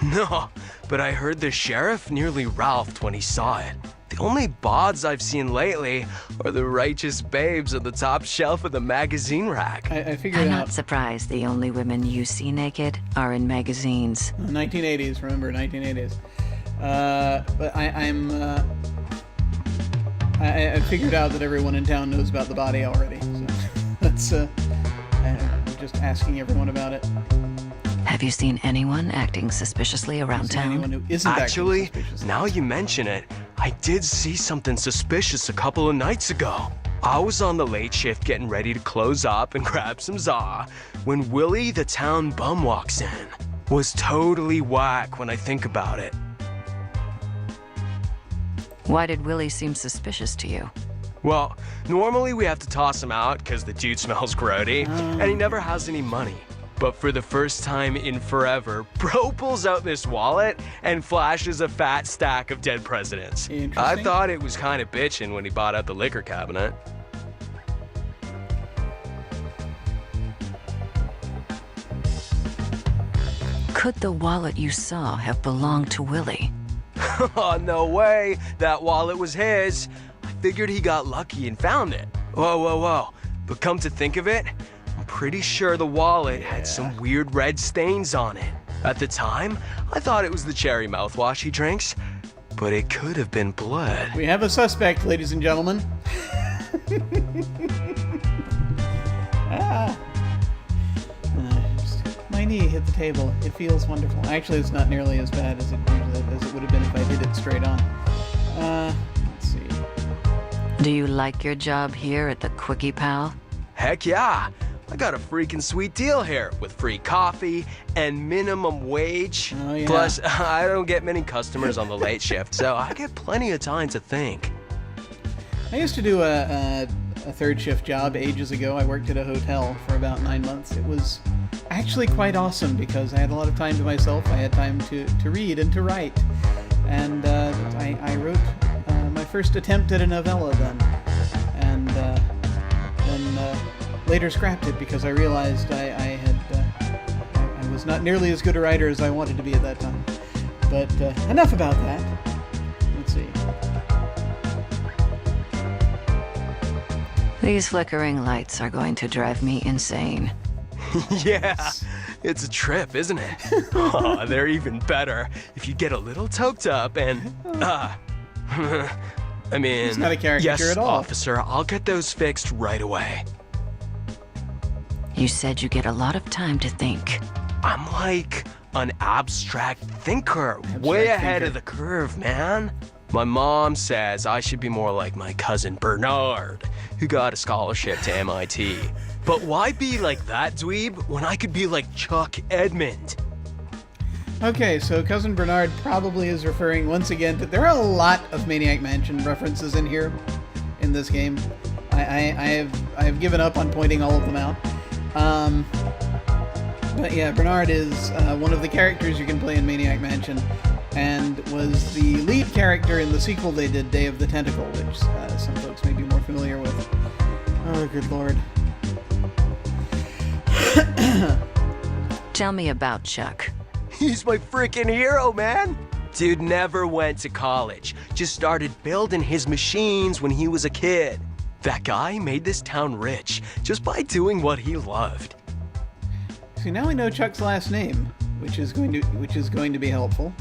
No, but I heard the sheriff nearly ralphed when he saw it. The only bods I've seen lately are the righteous babes on the top shelf of the magazine rack. I figured I'm out. not surprised the only women you see naked are in magazines. 1980s, remember, 1980s. But I figured out that everyone in town knows about the body already. So that's, I'm just asking everyone about it. Have you seen anyone acting suspiciously around Anyone town? who isn't Actually, acting suspicious. now you mention it, I did see something suspicious a couple of nights ago. I was on the late shift getting ready to close up and grab some za when Willie the town bum walks in. Was totally whack when I think about it. Why did Willie seem suspicious to you? Well, normally we have to toss him out because the dude smells grody and he never has any money. But for the first time in forever, bro pulls out this wallet and flashes a fat stack of dead presidents. I Interesting. thought it was kind of bitchin' when he bought out the liquor cabinet. Could the wallet you saw have belonged to Willie? Oh, no way. That wallet was his. I figured he got lucky and found it. Whoa, whoa, whoa. But come to think of it, I'm pretty sure the wallet had some weird red stains on it. At the time, I thought it was the cherry mouthwash he drinks, but it could have been blood. We have a suspect, ladies and gentlemen. My knee hit the table. It feels wonderful. Actually, it's not nearly as bad as it would have been if I did it straight on. Let's see. Do you like your job here at the Quickie Pal? Heck yeah. I got a freaking sweet deal here with free coffee and minimum wage. Oh, yeah. Plus, I don't get many customers on the late shift, so I get plenty of time to think. I used to do a third shift job ages ago. I worked at a hotel for about 9 months. It was actually quite awesome because I had a lot of time to myself. I had time to read and to write. And I wrote my first attempt at a novella then. And then later scrapped it because I realized I was not nearly as good a writer as I wanted to be at that time. But enough about that. Let's see. These flickering lights are going to drive me insane. Yeah, it's a trip, isn't it? Oh, they're even better if you get a little toked up and, I mean, It's not a caricature yes, at all. officer, I'll get those fixed right away. You said you get a lot of time to think. I'm like an abstract thinker, way ahead of the curve, man. My mom says I should be more like my cousin Bernard, who got a scholarship to MIT. But why be like that dweeb when I could be like Chuck Edmund? Okay, so Cousin Bernard probably is referring once again to... There are a lot of Maniac Mansion references in here, in this game. I have given up on pointing all of them out. But yeah, Bernard is one of the characters you can play in Maniac Mansion, and was the lead character in the sequel they did, Day of the Tentacle, which some folks may be more familiar with. Oh, good lord. Tell me about Chuck. He's my freaking hero, man. Dude never went to college, just started building his machines when he was a kid. That guy made this town rich just by doing what he loved. See, now I know Chuck's last name, which is going to be helpful.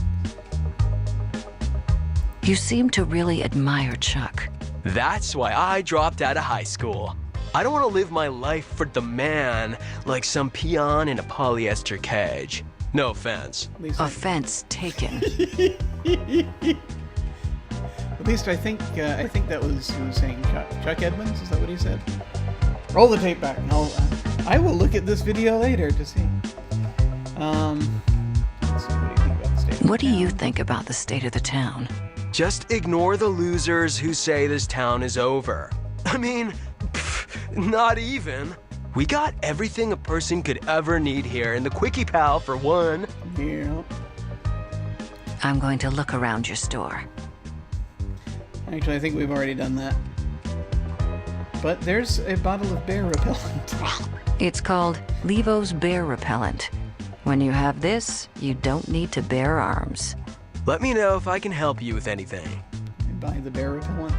You seem to really admire Chuck. That's why I dropped out of high school. I don't want to live my life for the man like some peon in a polyester cage. No offense. At least Offense taken. At least I think that was he was saying Chuck Edmonds. Is that what he said? Roll the tape back. And I will look at this video later to see. Let's see, what do you think about the state? What do you think about the state of the town? Just ignore the losers who say this town is over. I mean, not even. We got everything a person could ever need here in the Quickie Pal for one. Yeah. I'm going to look around your store. Actually, I think we've already done that. But there's a bottle of bear repellent. It's called Levo's Bear Repellent. When you have this, you don't need to bear arms. Let me know if I can help you with anything. Buy the bear repellent.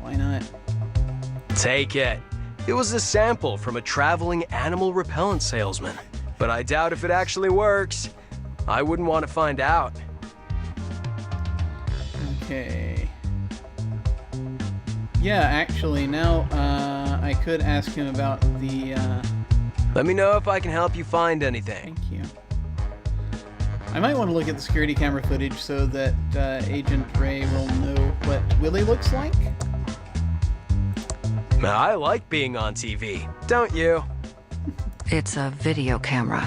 Why not? Take it. It was a sample from a traveling animal repellent salesman. But I doubt if it actually works. I wouldn't want to find out. Okay. Yeah, actually, now I could ask him about the... Let me know if I can help you find anything. Thank you. I might want to look at the security camera footage so that Agent Ray will know what Willie looks like. I like being on TV, don't you? It's a video camera.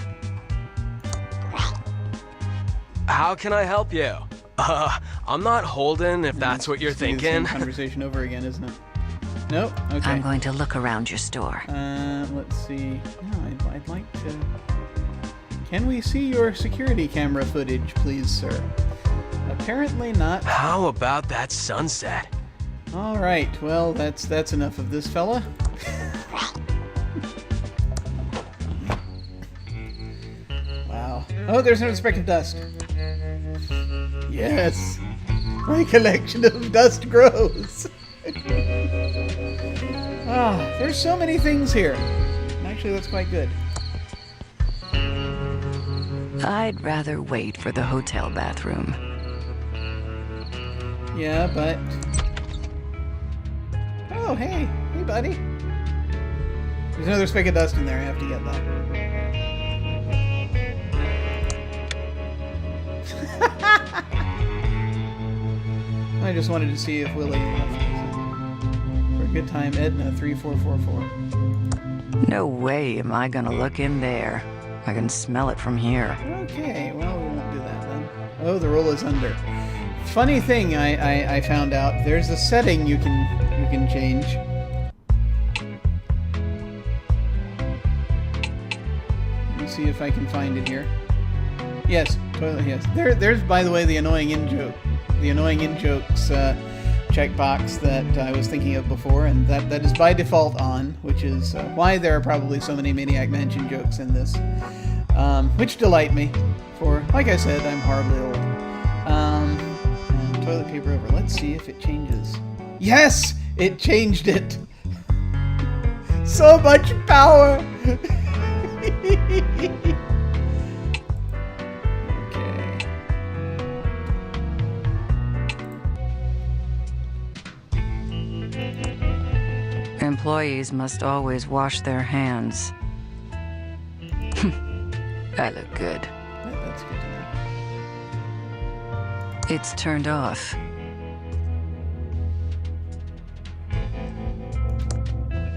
How can I help you? I'm not Holden, if that's what you're It's gonna be the thinking. same conversation over again, isn't it? Nope. Okay. I'm going to look around your store. Let's see. No, I'd like to... Can we see your security camera footage, please, sir? Apparently not. How about that sunset? All right. Well, that's enough of this fella. Wow. Oh, there's no speck of dust. Yes. My collection of dust grows. Ah, there's so many things here. Actually, that's quite good. I'd rather wait for the hotel bathroom. Yeah, but... Oh, hey. Hey, buddy. There's another speck of dust in there. I have to get that. I just wanted to see if Willie left. For a good time, Edna 3444. No way am I gonna look in there. I can smell it from here. Okay, well, we won't do that then. Oh, the roll is under. Funny thing I found out, there's a setting you can change. Let me see if I can find it here. Yes, toilet, yes. There's, by the way, the annoying in-joke. The annoying in-jokes checkbox that I was thinking of before, and that is by default on, which is why there are probably so many Maniac Mansion jokes in this, which delight me, for, like I said, I'm horribly old. And toilet paper over. Let's see if it changes. Yes! It changed it! So much power! Employees must always wash their hands. I look good. That's good to know. It's turned off.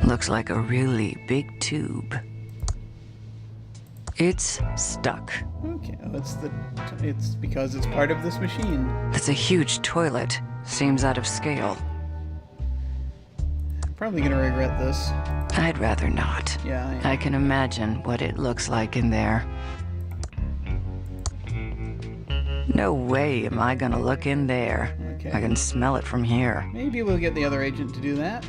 Looks like a really big tube. It's stuck. Okay, oh, it's because it's part of this machine. It's a huge toilet. Seems out of scale. Probably gonna regret this. I'd rather not. Yeah, I can imagine what it looks like in there. No way am I gonna look in there. Okay. I can smell it from here. Maybe we'll get the other agent to do that.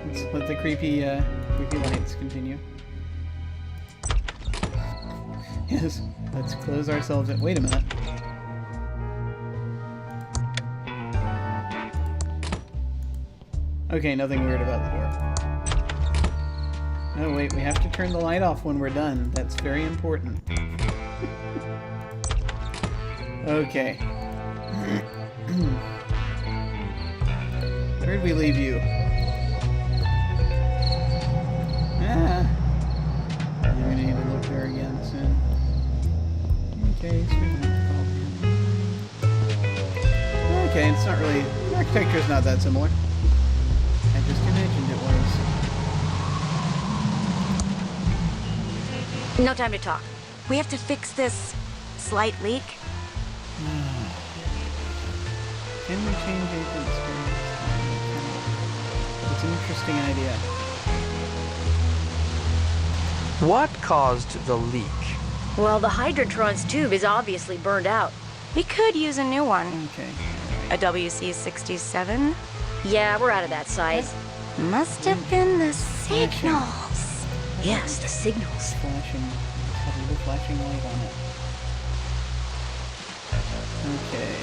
Let's let the creepy lights continue. Yes, let's close ourselves in. Wait a minute. Okay, nothing weird about the door. Oh wait, we have to turn the light off when we're done. That's very important. Okay. Where'd we leave you? Ah. I'm gonna need to look there again soon. Okay, so we don't have to call him. Okay, it's not really... The architecture's not that similar. I just imagined it was. No time to talk. We have to fix this slight leak. Can we change agent experience? It's an interesting idea. What caused the leak? Well, the Hydrotron's tube is obviously burned out. We could use a new one. Okay. A WC-67? Yeah, we're out of that size. Must have been the signals. Yes, the signals. Flashing. It's got a little flashing light on it. Okay.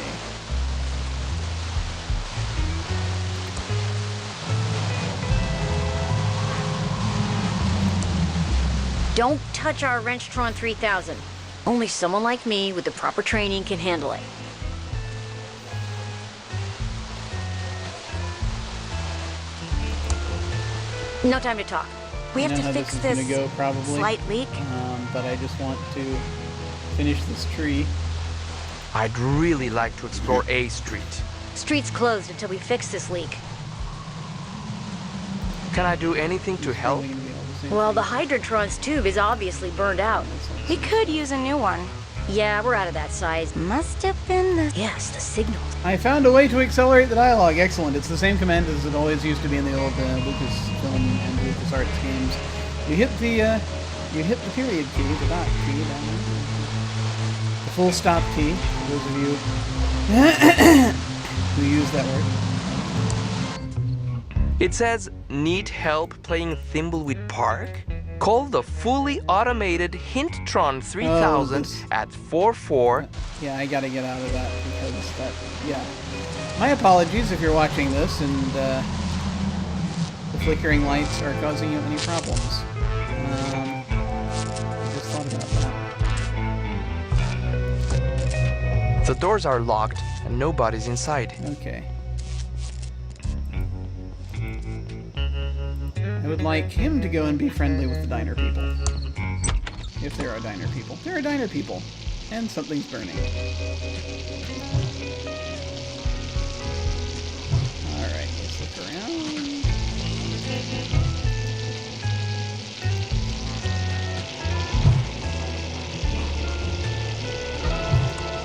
Don't touch our Wrenchtron 3000. Only someone like me with the proper training can handle it. No time to talk. We have to fix this go, probably. slight leak. but I just want to finish this tree. I'd really like to explore A Street. Street's closed until we fix this leak. Can I do anything to help? Well, the Hydrantron's tube is obviously burned out. We could use a new one. Yeah, we're out of that size. Must have been the... Yes, the signals. I found a way to accelerate the dialogue. Excellent. It's the same command as it always used to be in the old Lucasfilm and LucasArts games. You hit the period key, the dot key, down there. The full stop key, for those of you who use that word. It says, need help playing Thimbleweed Park? Call the fully automated Hintron 3000 at 44. Yeah, I gotta get out of that because that, yeah. My apologies if you're watching this and the flickering lights are causing you any problems. I just thought about that. The doors are locked and nobody's inside. Okay. I would like him to go and be friendly with the diner people. If there are diner people. There are diner people. And something's burning. Alright, let's look around.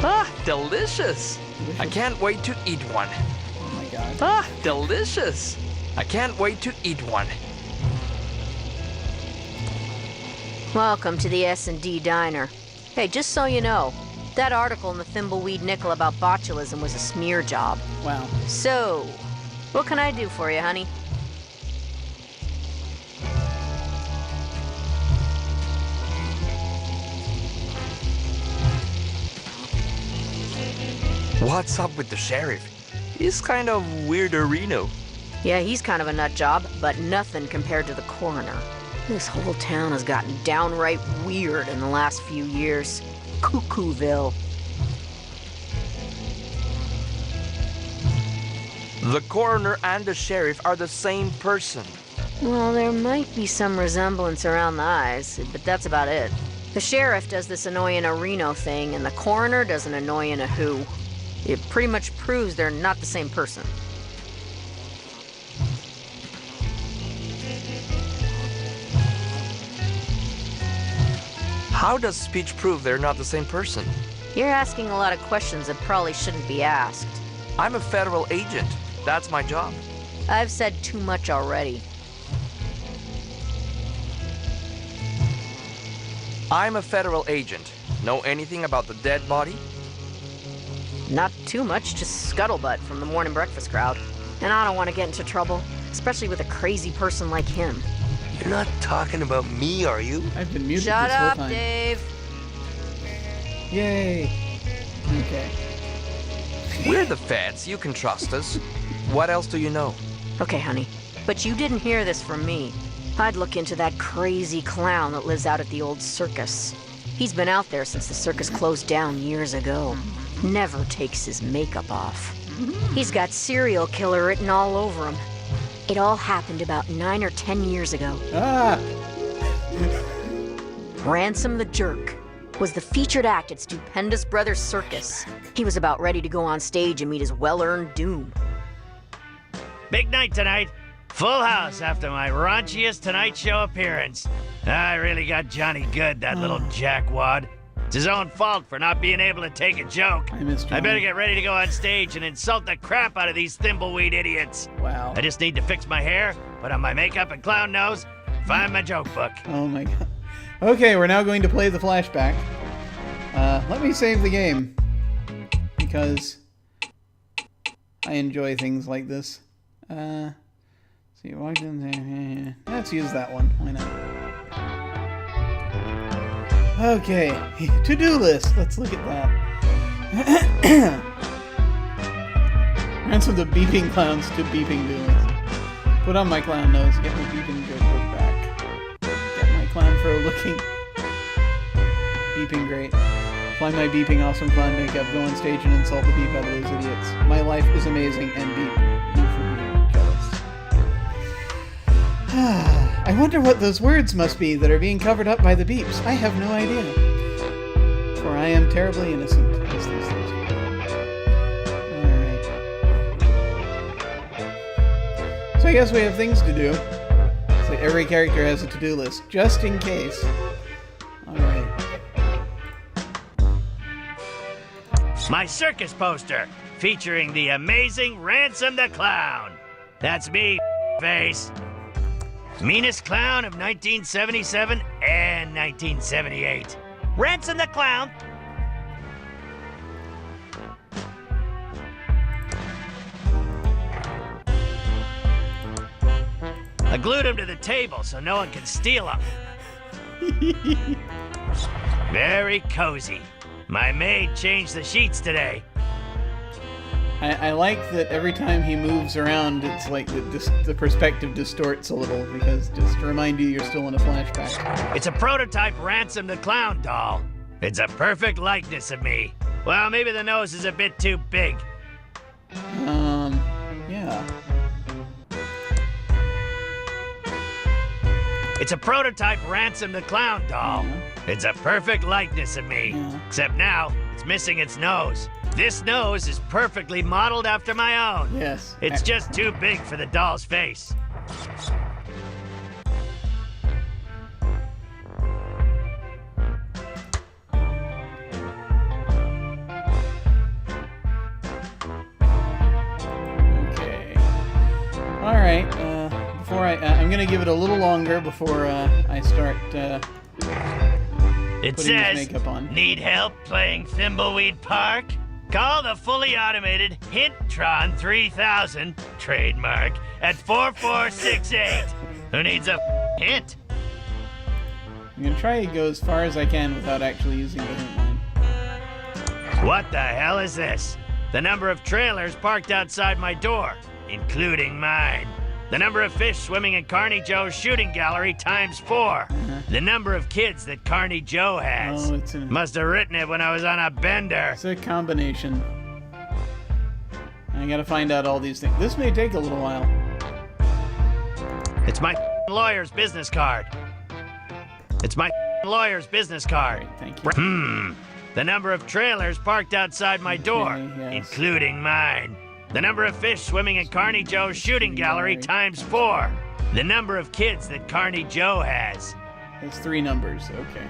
Ah, delicious! I can't wait to eat one. Oh my god. Ah, delicious! I can't wait to eat one. Welcome to the S&D Diner. Hey, just so you know, that article in the Thimbleweed Nickel about botulism was a smear job. Wow. So, what can I do for you, honey? What's up with the sheriff? He's kind of weirderino. Yeah, he's kind of a nut job, but nothing compared to the coroner. This whole town has gotten downright weird in the last few years. Cuckooville. The coroner and the sheriff are the same person. Well, there might be some resemblance around the eyes, but that's about it. The sheriff does this annoying a Reno thing, and the coroner does an annoying a who. It pretty much proves they're not the same person. How does speech prove they're not the same person? You're asking a lot of questions that probably shouldn't be asked. I'm a federal agent. That's my job. I've said too much already. I'm a federal agent. Know anything about the dead body? Not too much, just scuttlebutt from the morning breakfast crowd. And I don't want to get into trouble, especially with a crazy person like him. You're not talking about me, are you? I've been muted Shut this whole up, time. Dave. Yay. Okay. We're the feds. You can trust us. What else do you know? Okay, honey. But you didn't hear this from me. I'd look into that crazy clown that lives out at the old circus. He's been out there since the circus closed down years ago. Never takes his makeup off. He's got serial killer written all over him. It all happened about 9 or 10 years ago. Ah! Ransom the Jerk was the featured act at Stupendous Brothers Circus. He was about ready to go on stage and meet his well-earned doom. Big night tonight. Full house after my raunchiest Tonight Show appearance. I really got Johnny good, that little jackwad. It's his own fault for not being able to take a joke. I miss Johnny. I better get ready to go on stage and insult the crap out of these Thimbleweed idiots. Wow. I just need to fix my hair, put on my makeup and clown nose, find my joke book. Oh my god. Okay, we're now going to play the flashback. Let me save the game. Because I enjoy things like this. See, walked in there. Let's use that one. Why not? Okay, to-do list. Let's look at that. Ransom the beeping clowns to beeping doings. Put on my clown nose. Get my beeping joke book back. Get my clown fro looking. Beeping great. Apply my beeping awesome clown makeup. Go on stage and insult the beep out of those idiots. My life is amazing and beep. You for being jealous. I wonder what those words must be that are being covered up by the beeps. I have no idea. For I am terribly innocent, as these things go. Alright. So I guess we have things to do. So every character has a to-do list, just in case. Alright. My circus poster, featuring the amazing Ransom the Clown. That's me, face. Meanest clown of 1977 and 1978. Ransom the Clown. I glued him to the table so no one can steal him. Very cozy. My maid changed the sheets today. I like that every time he moves around, it's like the perspective distorts a little, because just to remind you, you're still in a flashback. It's a prototype Ransom the Clown doll. It's a perfect likeness of me. Well, maybe the nose is a bit too big. Yeah. It's a prototype Ransom the Clown doll. Yeah. It's a perfect likeness of me. Yeah. Except now, it's missing its nose. This nose is perfectly modeled after my own. Yes. It's just too big for the doll's face. Okay. All right. Before I'm gonna give it a little longer before I start It putting his says, makeup on. need help playing Thimbleweed Park? Call the fully automated Hinttron 3000, trademark, at 4468. Who needs a hint? I'm gonna try to go as far as I can without actually using the hint line. What the hell is this? The number of trailers parked outside my door, including mine. The number of fish swimming in Carney Joe's shooting gallery times 4. The number of kids that Carney Joe has. Oh, it's in. Must have written it when I was on a bender. It's a combination. I gotta find out all these things. This may take a little while. It's my lawyer's business card. It's my lawyer's business card. Great, thank you. The number of trailers parked outside my door, yes. including mine. The number of fish swimming in Carney Joe's shooting gallery times 4. The number of kids that Carney Joe has. That's 3 numbers. Okay.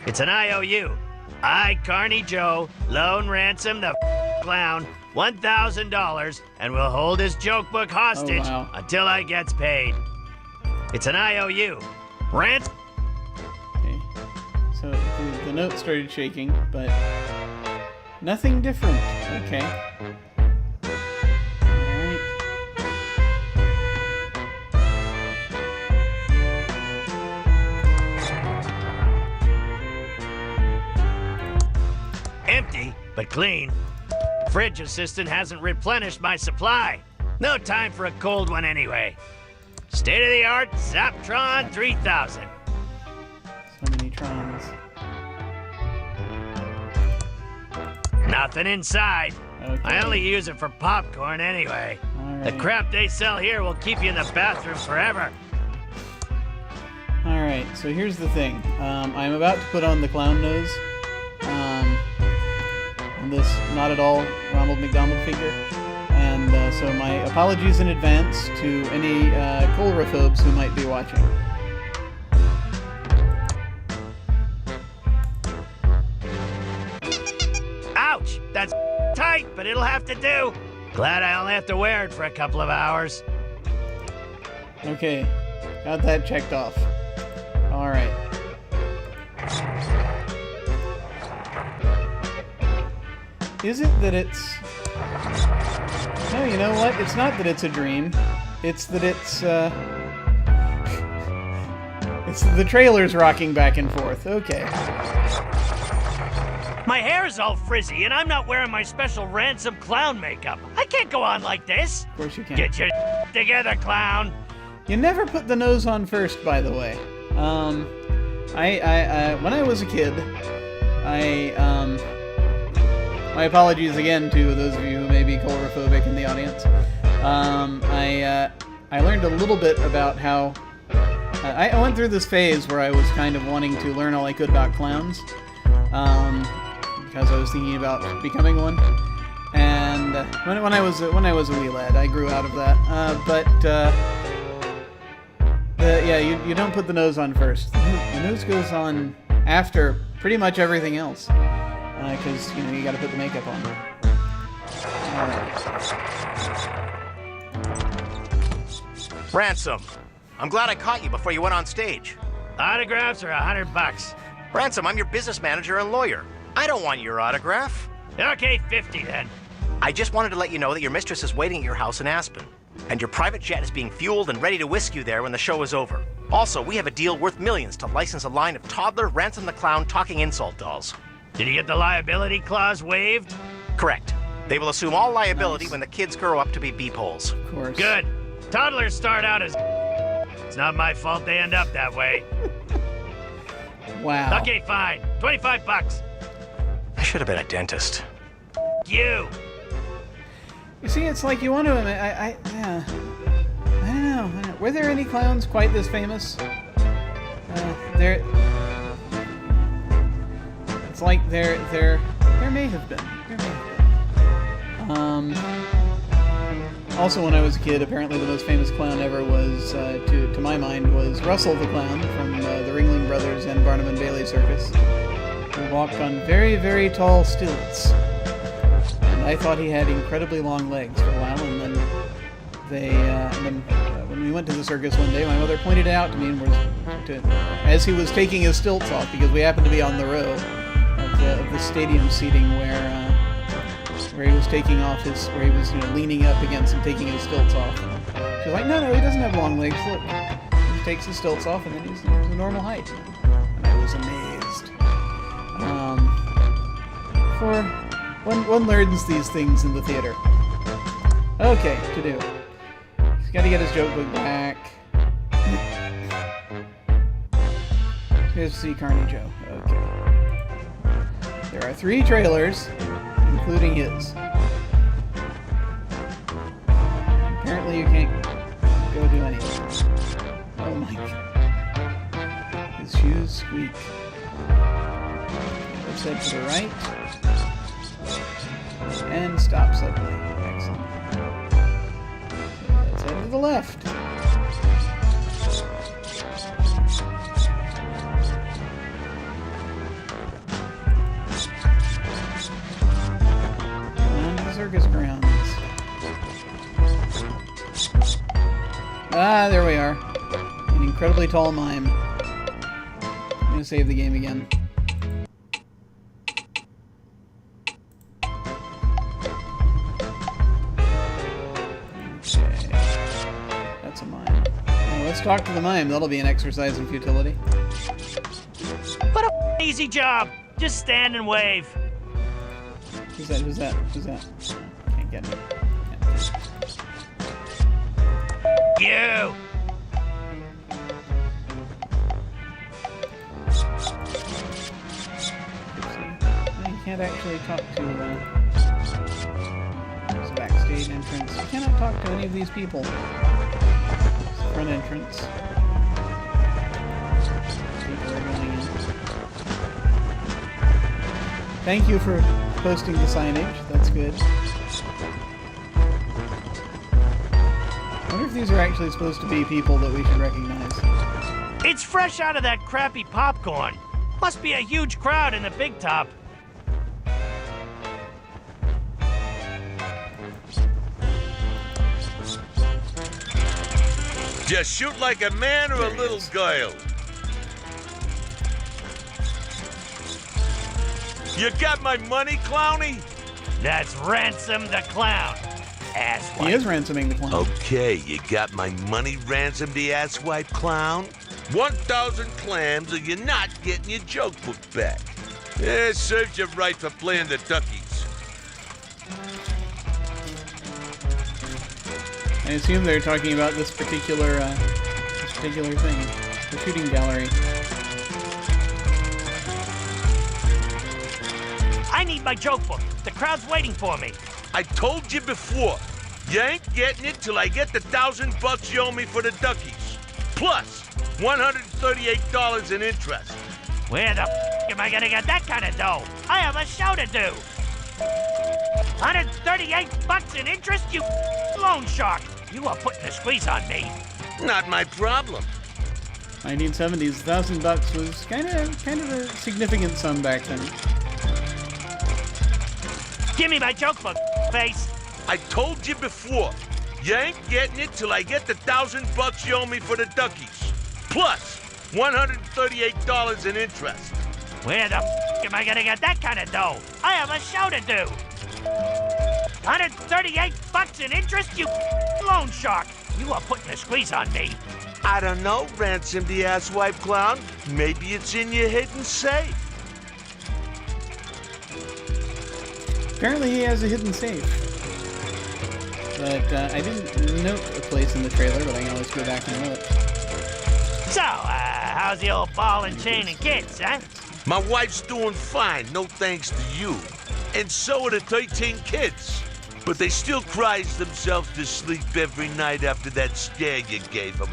It's an IOU. I, Carney Joe, loan Ransom the Clown $1,000 and will hold his joke book hostage until I gets paid. It's an IOU. Ransom. Okay. So the note started shaking, but nothing different. Okay. Alright. Empty, but clean. Fridge assistant hasn't replenished my supply. No time for a cold one anyway. State-of-the-art Zaptron 3000. So many trons. Nothing inside. Okay. I only use it for popcorn anyway. All The right. crap they sell here will keep you in the bathroom forever. Alright, so here's the thing. I'm about to put on the clown nose on this not at all Ronald McDonald figure. And so my apologies in advance to any Coulrophobes who might be watching. Ouch! That's tight, but it'll have to do. Glad I only have to wear it for a couple of hours. Okay, got that checked off. Alright. Is it that it's... No, you know what? It's not that it's a dream. It's that it's the trailer's rocking back and forth. Okay. My hair's all frizzy, and I'm not wearing my special Ransom clown makeup. I can't go on like this. Of course you can. Get your together, clown. You never put the nose on first, by the way. When I was a kid, my apologies again to those of you who may be coulrophobic in the audience. I learned a little bit about how... I went through this phase where I was kind of wanting to learn all I could about clowns, because I was thinking about becoming one. And when I was a wee lad, I grew out of that. Yeah, you don't put the nose on first. The nose goes on after pretty much everything else, because you got to put the makeup on. Ransom, I'm glad I caught you before you went on stage. Autographs are $100. Ransom, I'm your business manager and lawyer. I don't want your autograph. Okay, 50 then. I just wanted to let you know that your mistress is waiting at your house in Aspen, and your private jet is being fueled and ready to whisk you there when the show is over. Also, we have a deal worth millions to license a line of toddler Ransom the Clown talking insult dolls. Did you get the liability clause waived? Correct. They will assume all liability when the kids grow up to be beepholes. Of course. Good. Toddlers start out as... It's not my fault they end up that way. Wow. Okay, fine. $25. I should have been a dentist. You. You see, it's like you want to... I don't know. Were there any clowns quite this famous? It's like there may have been. Also, when I was a kid, apparently the most famous clown ever was, to my mind, was Russell the Clown from the Ringling Brothers and Barnum and Bailey Circus, who walked on very, very tall stilts. And I thought he had incredibly long legs for a while, and then when we went to the circus one day, my mother pointed it out to me as he was taking his stilts off, because we happened to be on the row of the stadium seating where he was taking off where he was leaning up against and taking his stilts off. She's like, no, he doesn't have long legs. Look, he takes his stilts off, and then he's a normal height. And I was amazed. One learns these things in the theater. Okay, to do. He's got to get his joke book back. Here's C. Carney Joe. Okay. There are 3 trailers, including his. Apparently you can't go do anything. Oh my god. His shoes squeak. Let's head to the right. And stop suddenly. Excellent. Let's head to the left. Circus grounds. There we are. An incredibly tall mime. I'm gonna save the game again. Okay. That's a mime. Well, let's talk to the mime. That'll be an exercise in futility. What a easy job. Just stand and wave. Who's that? Can't get it. You! You can't actually talk to there's a backstage entrance. You cannot talk to any of these people. It's the front entrance. People are going in. Thank you for posting the signage. That's good. I wonder if these are actually supposed to be people that we should recognize. It's fresh out of that crappy popcorn. Must be a huge crowd in the big top. Just shoot like a man or a little girl. You got my money, Clowny? That's Ransom the Clown. Asswipe. He is ransoming the clown. Okay, you got my money, Ransom the asswipe clown? 1,000 clams or you're not getting your joke book back. Yeah, serves you right for playing the duckies. I assume they're talking about this particular thing, the shooting gallery. I need my joke book. The crowd's waiting for me. I told you before, You ain't getting it till I get the $1,000 you owe me for the duckies. Plus $138 in interest. Where the am I gonna get that kind of dough? I have a show to do. $138 in interest, you loan shark. You are putting the squeeze on me. Not my problem. 1970s, $1,000 was kind of a significant sum back then. Give me my joke book, face. I told you before, you ain't getting it till I get the $1,000 you owe me for the duckies. Plus $138 in interest. Where the am I gonna get that kind of dough? I have a show to do. $138 in interest, you loan shark. You are putting the squeeze on me. I don't know, Ransom the asswipe clown. Maybe it's in your hidden safe. Apparently he has a hidden safe. But I didn't note a place in the trailer, but I can always go back and look. So, how's the old ball and chain and kids, huh? My wife's doing fine, no thanks to you. And so are the 13 kids. But they still cries themselves to sleep every night after that scare you gave them.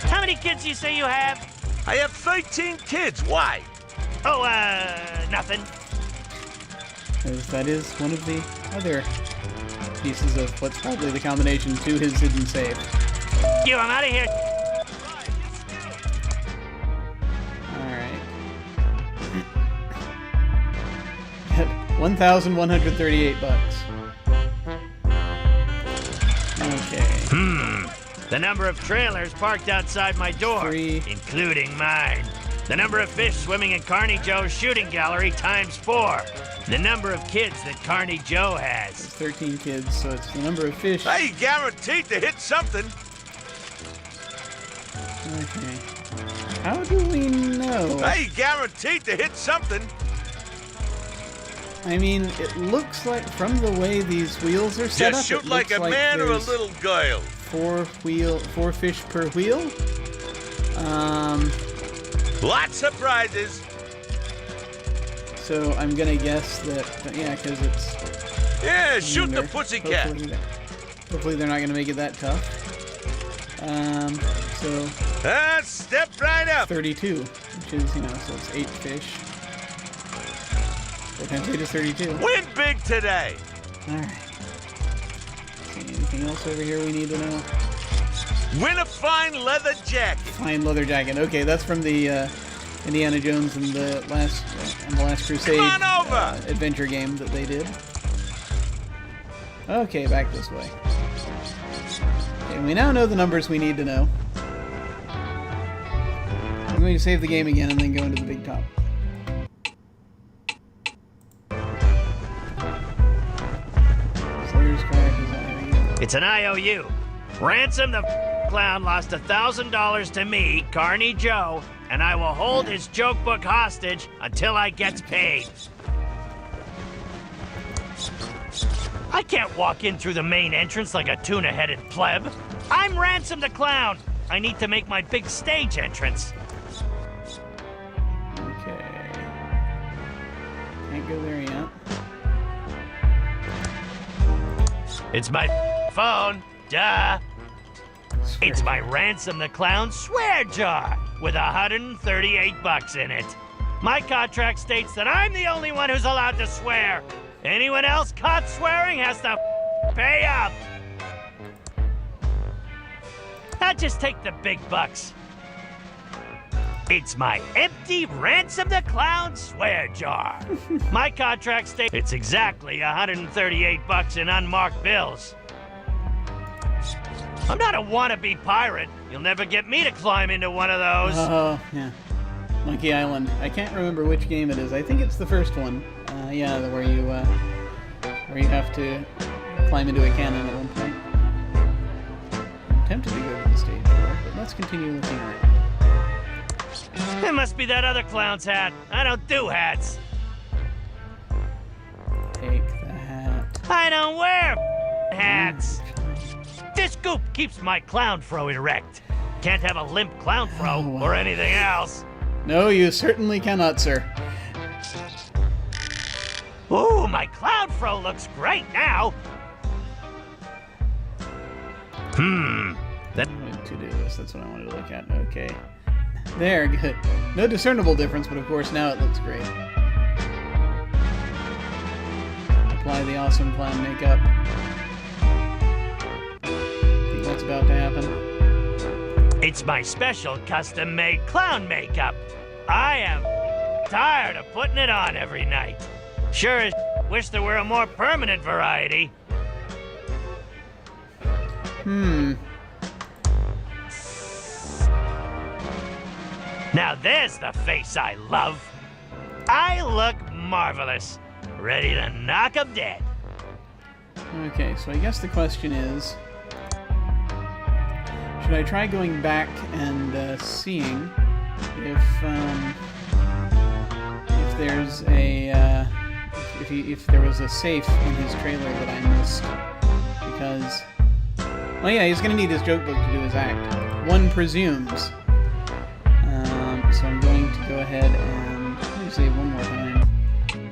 How many kids you say you have? I have 13 kids. Why? Oh, nothing. That is one of the other pieces of what's probably the combination to his hidden safe. You, I'm out of here. Alright. $1,138. Okay. The number of trailers parked outside my door, 3. including mine. The number of fish swimming in Carney Joe's shooting gallery times 4. The number of kids that Carney Joe has. There's 13 kids, so it's the number of fish. Hey, guaranteed to hit something. Okay. How do we know? Hey, guaranteed to hit something. I mean, it looks like, from the way these wheels are set up, Just shoot it like looks a man or a there's little girl. 4 fish per wheel. Lots of prizes. So I'm gonna guess that, yeah, because it's... Yeah, shoot the pussycat. Hopefully they're not gonna make it that tough. So... Step right up. 32, which is, so it's 8 fish. 4 times 8 is 32. Win big today. Alright. Anything else over here we need to know? Win a fine leather jacket. Fine leather jacket. Okay, that's from the Indiana Jones and the Last Crusade Come on over. Adventure game that they did. Okay, back this way. Okay, we now know the numbers we need to know. I'm going to save the game again and then go into the big top. Slayer's Kayak is on. It's an IOU. Ransom the clown lost $1,000 to me, Carney Joe, and I will hold his joke book hostage until I gets paid. I can't walk in through the main entrance like a tuna-headed pleb. I'm Ransom the clown. I need to make my big stage entrance. Okay. Can't go there yet. It's my phone. Duh. It's my Ransom the Clown swear jar with $138 in it. My contract states that I'm the only one who's allowed to swear. Anyone else caught swearing has to pay up. I just take the big bucks. It's my empty Ransom the Clown swear jar. My contract states it's exactly $138 in unmarked bills. I'm not a wannabe pirate. You'll never get me to climb into one of those. Oh, yeah. Monkey Island. I can't remember which game it is. I think it's the first one. Yeah, where you have to climb into a cannon at one point. I'm tempted to go to the stage for it, but let's continue looking around. It must be that other clown's hat. I don't do hats. Take the hat. I don't wear hats. This goop keeps my clown fro erect. Can't have a limp clown fro or anything else. No, you certainly cannot, sir. Ooh, my cloud fro looks great now. To-do list, that's what I wanted to look at. Okay. There, good. No discernible difference, but of course now it looks great. Apply the awesome clown makeup. Think that's about to happen? It's my special custom-made clown makeup. I am tired of putting it on every night. Sure as wish there were a more permanent variety. Now there's the face I love. I look marvelous. Ready to knock 'em dead. Okay, so I guess the question is, should I try going back and seeing if there's a if there was a safe in his trailer that I missed? Because, well, yeah, he's gonna need his joke book to do his act. One presumes. So I'm going to go ahead and let me save one more time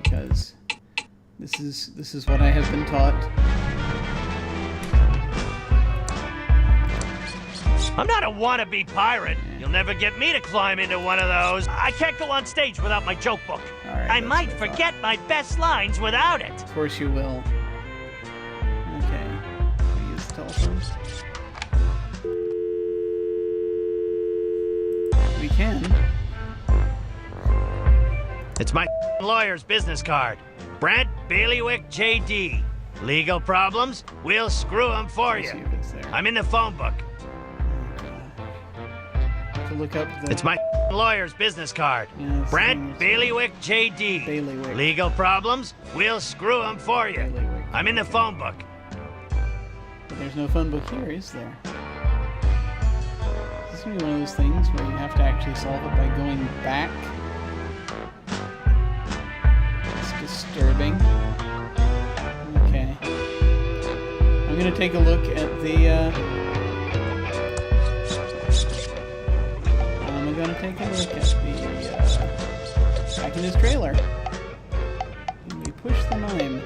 because this is what I have been taught. I'm not a wannabe pirate. You'll never get me to climb into one of those. I can't go on stage without my joke book. Right, I might forget my best lines without it. Of course you will. Okay. I use the telephone. We can. It's my lawyer's business card. Brent Bailiwick JD. Legal problems? We'll screw them for you. See if it's there. I'm in the phone book. To look up the... It's my lawyer's business card. Yeah, Brent Bailiwick JD. Bailiwick. Legal problems? We'll screw them for you. Bailiwick. I'm in the phone book. But there's no phone book here, is there? Is this going to be one of those things where you have to actually solve it by going back? It's disturbing. Okay. I'm going to take a look at the... I'm going to take a look at the... back in his trailer. And we push the mime.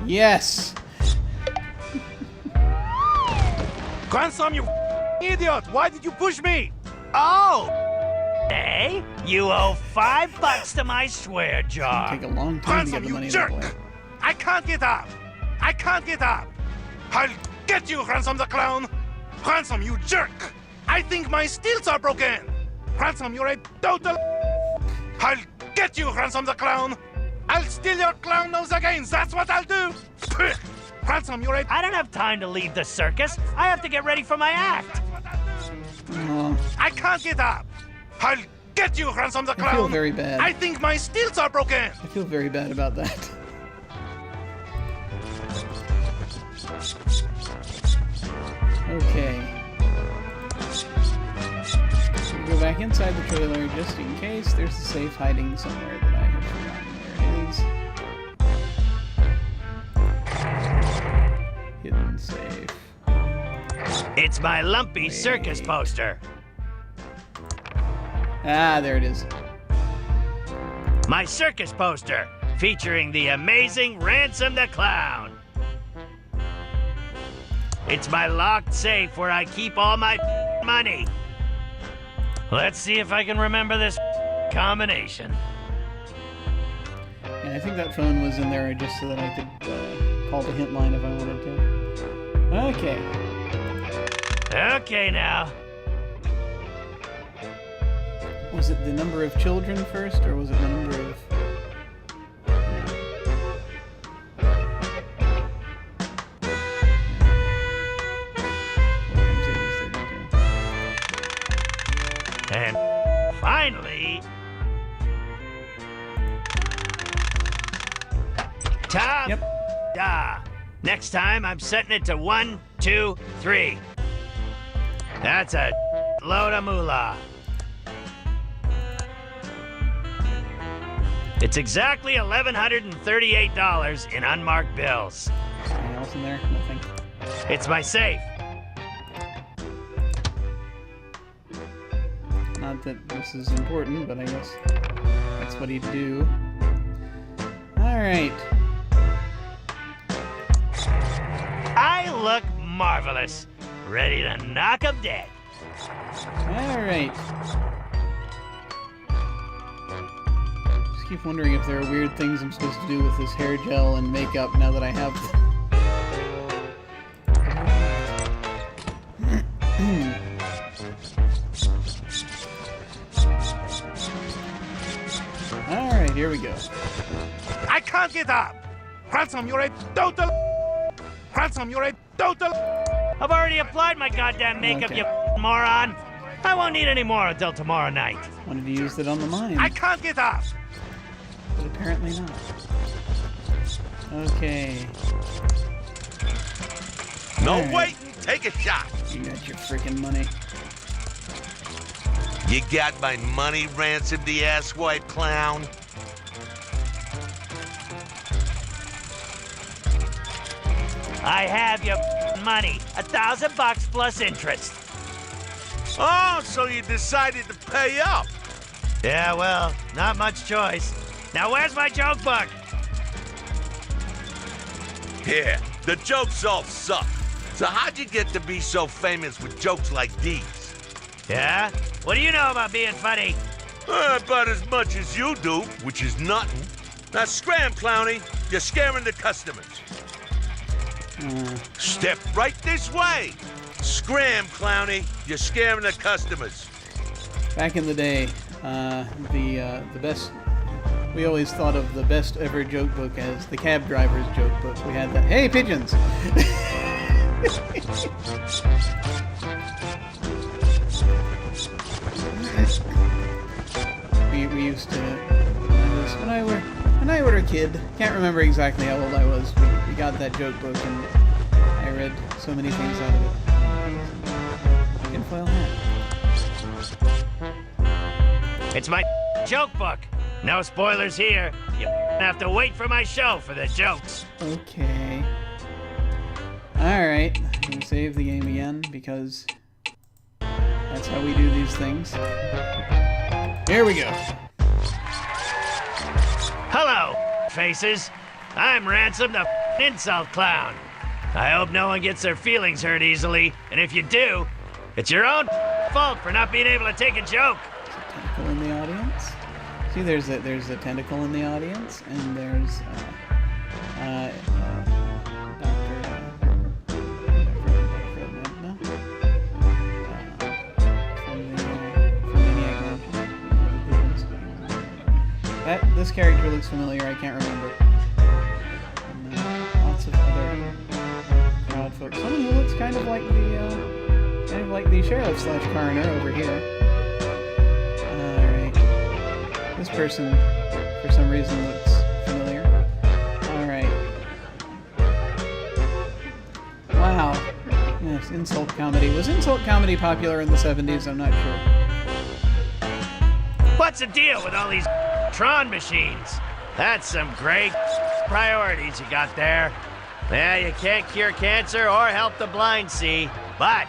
Yes! Grandson, you idiot! Why did you push me? Oh! Hey, you owe $5 to my swear jar. It'll take a long time to get the money that way. I can't get up! I can't get up! I'll get you, Ransom the Clown! Ransom, you jerk! I think my stilts are broken! Ransom, you're a total... I'll get you, Ransom the Clown! I'll steal your clown nose again, that's what I'll do! Ransom, you're a... I don't have time to leave the circus. I have to get ready for my act. I can't get up! I'll get you, Ransom the Clown! I feel very bad. I think my stilts are broken! I feel very bad about that. Okay. So we go back inside the trailer just in case there's a safe hiding somewhere that I have forgotten where it is. Hidden safe. It's my lumpy circus poster. Ah, there it is. My circus poster, featuring the amazing Ransom the Clown. It's my locked safe where I keep all my money. Let's see if I can remember this combination. Yeah, I think that phone was in there just so that I could call the hint line if I wanted to. Okay. Okay, now. Was it the number of children first, or was it the number of... And finally... Top! Yep. Da! Next time, I'm setting it to 1, 2, 3. That's a load of moolah. It's exactly $1,138 in unmarked bills. Anything else in there? Nothing. It's my safe. Not that this is important, but I guess that's what he'd do. Alright. I look marvelous. Ready to knock 'em dead. Alright. Just keep wondering if there are weird things I'm supposed to do with this hair gel and makeup now that I have them. Alright, here we go. I can't get up! Ransom, you're a total... Ransom, you're a total... I've already applied my goddamn makeup, Okay. you moron. I won't need any more until tomorrow night. Wanted to use it on the mine, I can't get up! but apparently not. Okay. No Alright. waiting, take a shot. You got your freaking money. You got my money, Ransom the asswipe clown? I have your money. $1,000 plus interest. Oh, so you decided to pay up. Yeah, well, not much choice. Now where's my joke book? Yeah, the jokes all suck. So how'd you get to be so famous with jokes like these? Yeah? What do you know about being funny? About as much as you do, which is nothing. Now scram, Clowny. You're scaring the customers. Step right this way. Scram, Clowny. You're scaring the customers. Back in the day, the best. We always thought of the best ever joke book as the cab driver's joke book. We had that. Hey, pigeons! we used to. When I were a kid, can't remember exactly how old I was. We got that joke book and I read so many things out of it. Tinfoil hat. It's my joke book. No spoilers here. You have to wait for my show for the jokes. Okay. Alright, I'm gonna save the game again because that's how we do these things. Here we go. Hello, faces. I'm Ransom the insult clown. I hope no one gets their feelings hurt easily, and if you do, it's your own fault for not being able to take a joke. Tentacle in the audience. See, there's a tentacle in the audience, and there's this character looks familiar. I can't remember. And lots of other crowd folks. Someone who looks kind of like the sheriff / coroner over here. This person, for some reason, looks familiar. Alright. Wow. Yes, insult comedy. Was insult comedy popular in the 70s? I'm not sure. What's the deal with all these Tron machines? That's some great priorities you got there. Yeah, you can't cure cancer or help the blind see, but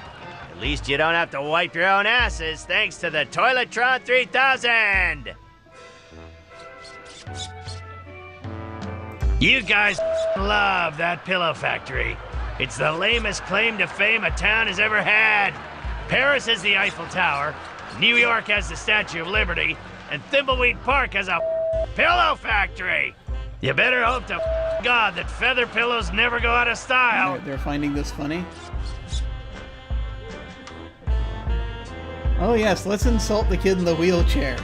at least you don't have to wipe your own asses thanks to the Toiletron 3000! You guys love that pillow factory. It's the lamest claim to fame a town has ever had. Paris has the Eiffel Tower, New York has the Statue of Liberty, and Thimbleweed Park has a pillow factory. You better hope to God that feather pillows never go out of style. They're finding this funny. Oh yes, let's insult the kid in the wheelchair.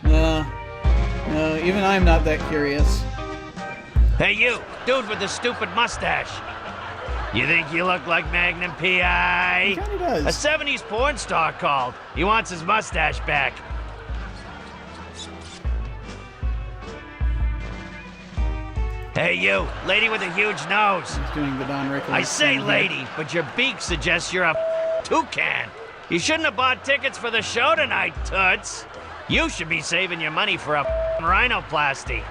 No, even I'm not that curious. Hey you, dude with the stupid mustache. You think you look like Magnum P.I.? He kinda does. A 70s porn star called. He wants his mustache back. Hey you, lady with a huge nose. He's doing the Don Rickles. I say thing here. lady, but your beak suggests you're a toucan. You shouldn't have bought tickets for the show tonight, Toots. You should be saving your money for a rhinoplasty.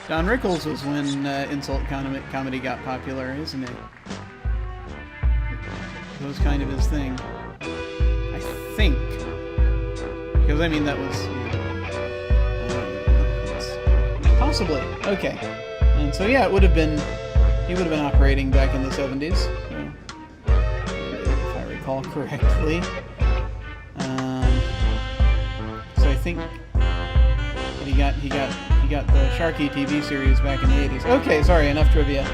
Don Rickles was when insult comedy got popular, isn't it? was kind of his thing. I think. Because, I mean, that was... possibly. Okay. And so, yeah, it would have been... He would have been operating back in the 70s. So, if I recall correctly. So I think... He got the Sharky TV series back in the 80s. Okay, sorry, enough trivia.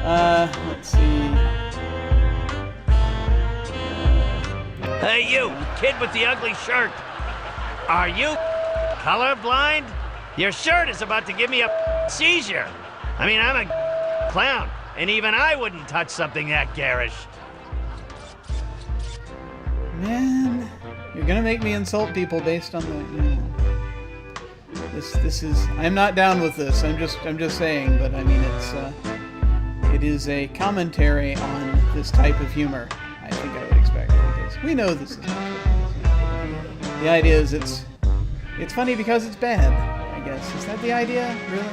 Let's see. Hey, you, kid with the ugly shirt. Are you colorblind? Your shirt is about to give me a seizure. I mean, I'm a clown, and even I wouldn't touch something that garish. Man, you're gonna make me insult people based on the, This is... I'm not down with this. I'm just saying, but I mean, it is a commentary on this type of humor. I think I would expect, because we know this is not good. The idea is it's funny because it's bad, I guess. Is that the idea? Really?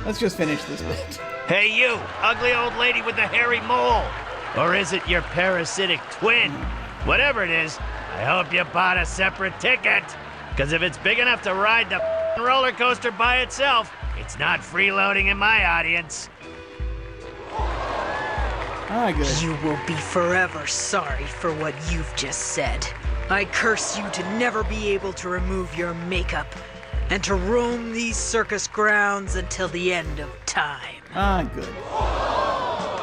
Let's just finish this bit. Hey, you, ugly old lady with the hairy mole. Or is it your parasitic twin? Whatever it is, I hope you bought a separate ticket. Because if it's big enough to ride the roller coaster by itself, it's not freeloading in my audience. Ah, good. You will be forever sorry for what you've just said. I curse you to never be able to remove your makeup and to roam these circus grounds until the end of time. Ah, good.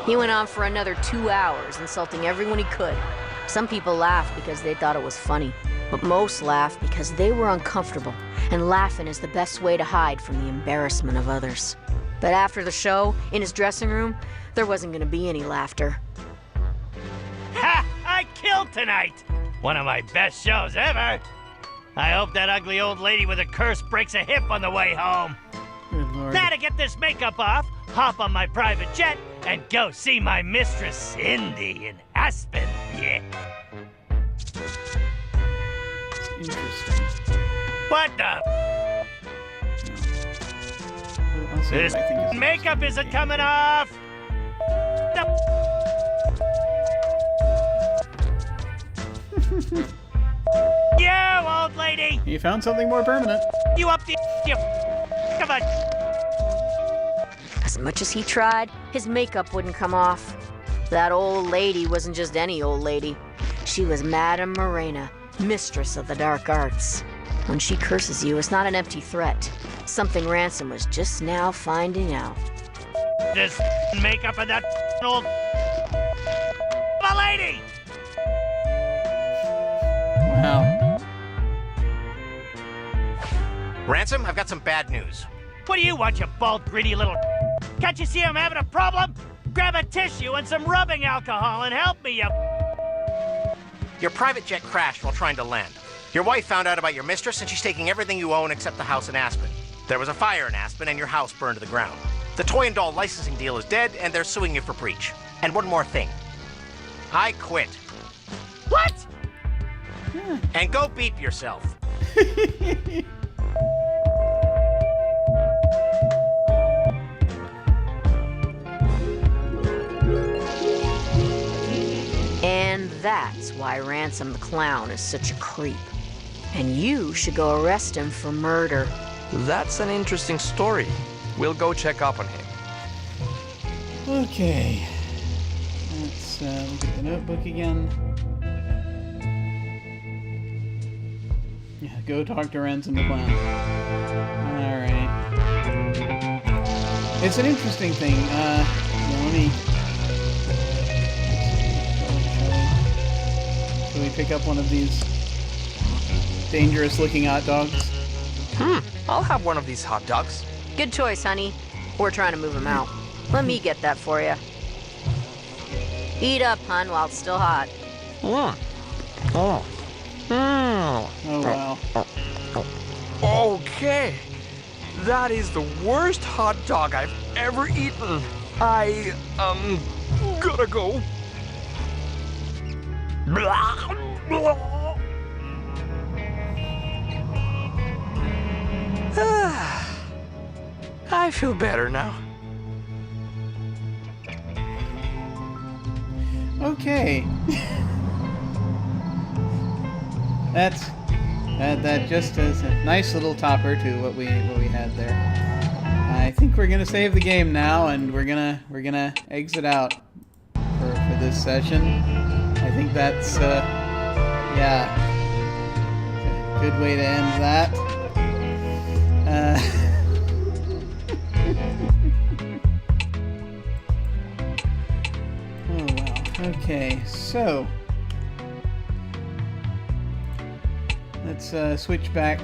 He went on for another 2 hours, insulting everyone he could. Some people laughed because they thought it was funny, but most laughed because they were uncomfortable, and laughing is the best way to hide from the embarrassment of others. But after the show, in his dressing room, there wasn't gonna be any laughter. Ha! I killed tonight! One of my best shows ever! I hope that ugly old lady with a curse breaks a hip on the way home. Good Lord. Now to get this makeup off, hop on my private jet and go see my mistress Cindy in Aspen. Yeah. Interesting. What the? I'll see This what I think is makeup isn't coming off! You old lady! You found something more permanent. You up the... You... Come on! As much as he tried, his makeup wouldn't come off. That old lady wasn't just any old lady. She was Madame Morena, mistress of the dark arts. When she curses you, it's not an empty threat. Something Ransom was just now finding out. This makeup and that old... My lady! Wow. Ransom, I've got some bad news. What do you want, you bald, greedy little... Can't you see I'm having a problem? Grab a tissue and some rubbing alcohol and help me, you... Your private jet crashed while trying to land. Your wife found out about your mistress and she's taking everything you own except the house in Aspen. There was a fire in Aspen and your house burned to the ground. The toy and doll licensing deal is dead and they're suing you for breach. And one more thing. I quit. What? And go beep yourself. And that's why Ransom the Clown is such a creep. And you should go arrest him for murder. That's an interesting story. We'll go check up on him. Okay. Let's look at the notebook again. Yeah, go talk to Ransom the Clown. Alright. It's an interesting thing. Let me... Shall we pick up one of these dangerous-looking hot dogs? I'll have one of these hot dogs. Good choice, honey. We're trying to move him out. Let me get that for you. Eat up, hun, while it's still hot. Oh, Oh, wow. okay. That is the worst hot dog I've ever eaten. I, gotta go. I feel better now. Okay. That just is a nice little topper to what we had there. I think we're gonna save the game now, and we're gonna exit out for this session. I think that's yeah, a good way to end that. Oh well. Okay, so let's switch back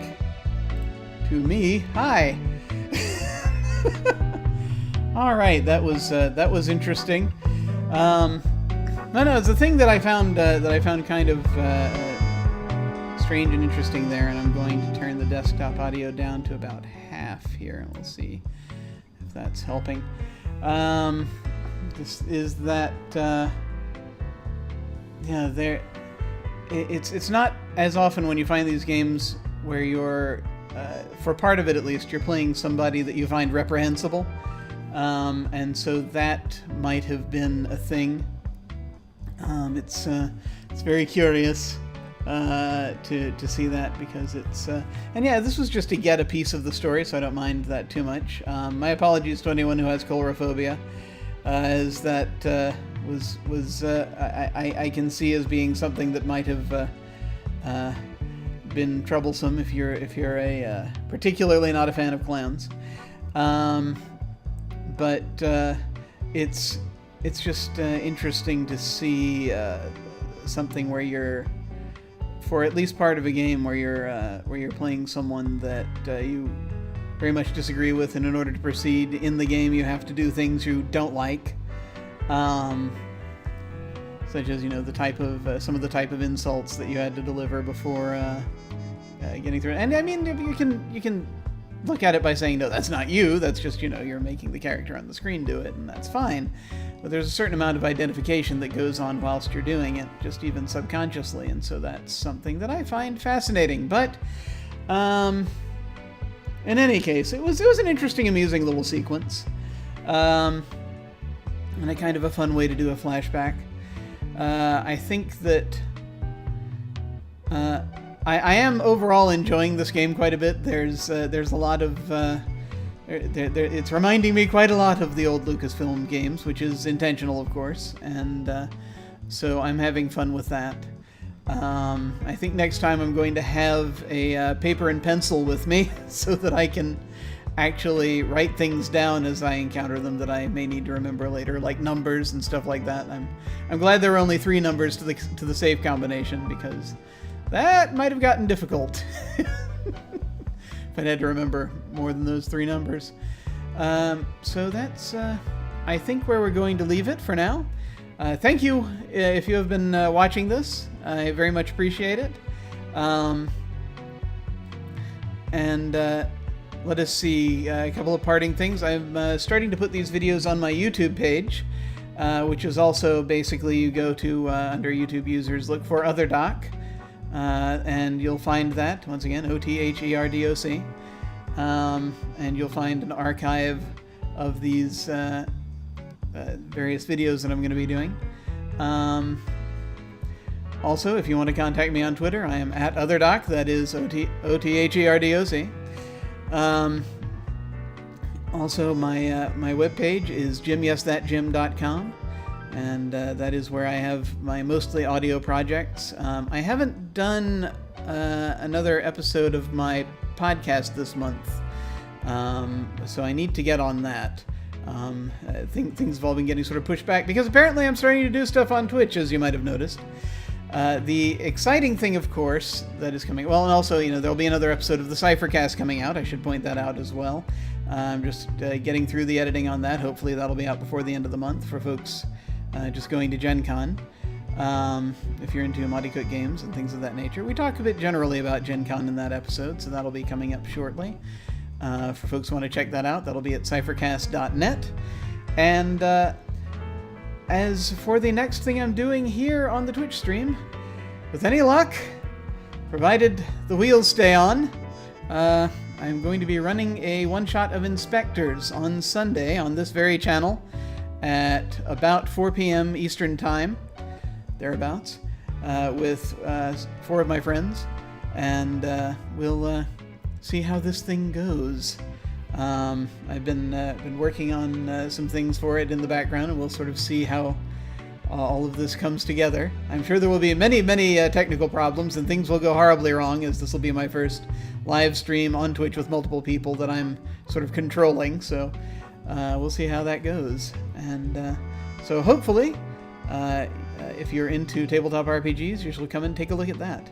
to me. Hi. All right, that was interesting. No, it's a thing that I found kind of strange and interesting there, and I'm going to turn the desktop audio down to about half here, and we'll see if that's helping. This is that yeah, there. It's not as often when you find these games where you're, for part of it at least, you're playing somebody that you find reprehensible, and so that might have been a thing. It's very curious to see that, because it's and yeah, this was just to get a piece of the story, so I don't mind that too much. My apologies to anyone who has coulrophobia, as that I can see as being something that might have been troublesome if you're a particularly not a fan of clowns. But it's just interesting to see something where you're, for at least part of a game, where you're playing someone that you very much disagree with, and in order to proceed in the game, you have to do things you don't like, such as the type of some of the type of insults that you had to deliver before getting through it. And I mean, you can look at it by saying, no, that's not you. That's just you're making the character on the screen do it, and that's fine. But there's a certain amount of identification that goes on whilst you're doing it, just even subconsciously, and so that's something that I find fascinating. But in any case, it was an interesting, amusing little sequence, and a kind of a fun way to do a flashback. I think that I am overall enjoying this game quite a bit. There's a lot of it's reminding me quite a lot of the old Lucasfilm games, which is intentional, of course, and so I'm having fun with that. I think next time I'm going to have a paper and pencil with me so that I can actually write things down as I encounter them that I may need to remember later, like numbers and stuff like that. I'm glad there were only 3 numbers to the save combination, because that might have gotten difficult if I'd had to remember more than those 3 numbers. So that's I think where we're going to leave it for now. Thank you if you have been watching this. I very much appreciate it. And let us see a couple of parting things. I'm starting to put these videos on my YouTube page, which is also basically you go to under YouTube users, look for Other Doc, and you'll find that, once again, OTHERDOC, and you'll find an archive of these various videos that I'm going to be doing. Also, if you want to contact me on Twitter, I am at OtherDoc, that is OTHERDOC. Also, my webpage is jimyesthatjim.com, and that is where I have my mostly audio projects. I haven't done another episode of my podcast this month, so I need to get on that. Things have all been getting sort of pushed back, because apparently I'm starting to do stuff on Twitch, as you might have noticed. The exciting thing, of course, that is coming... Well, and also, there'll be another episode of the Cyphercast coming out. I should point that out as well. I'm just getting through the editing on that. Hopefully that'll be out before the end of the month for folks just going to Gen Con. If you're into Monty Cook games and things of that nature. We talk a bit generally about Gen Con in that episode, so that'll be coming up shortly. For folks who want to check that out, that'll be at cyphercast.net. And as for the next thing I'm doing here on the Twitch stream, with any luck, provided the wheels stay on, I'm going to be running a one-shot of Inspectors on Sunday on this very channel at about 4 p.m. Eastern Time. thereabouts, with 4 of my friends, and we'll see how this thing goes. I've been working on some things for it in the background, and we'll sort of see how all of this comes together. I'm sure there will be many technical problems, and things will go horribly wrong, as this will be my first live stream on Twitch with multiple people that I'm sort of controlling, so we'll see how that goes. And so hopefully, if you're into tabletop RPGs, you shall come and take a look at that.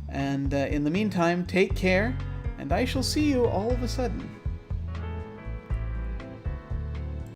And in the meantime, take care, and I shall see you all of a sudden.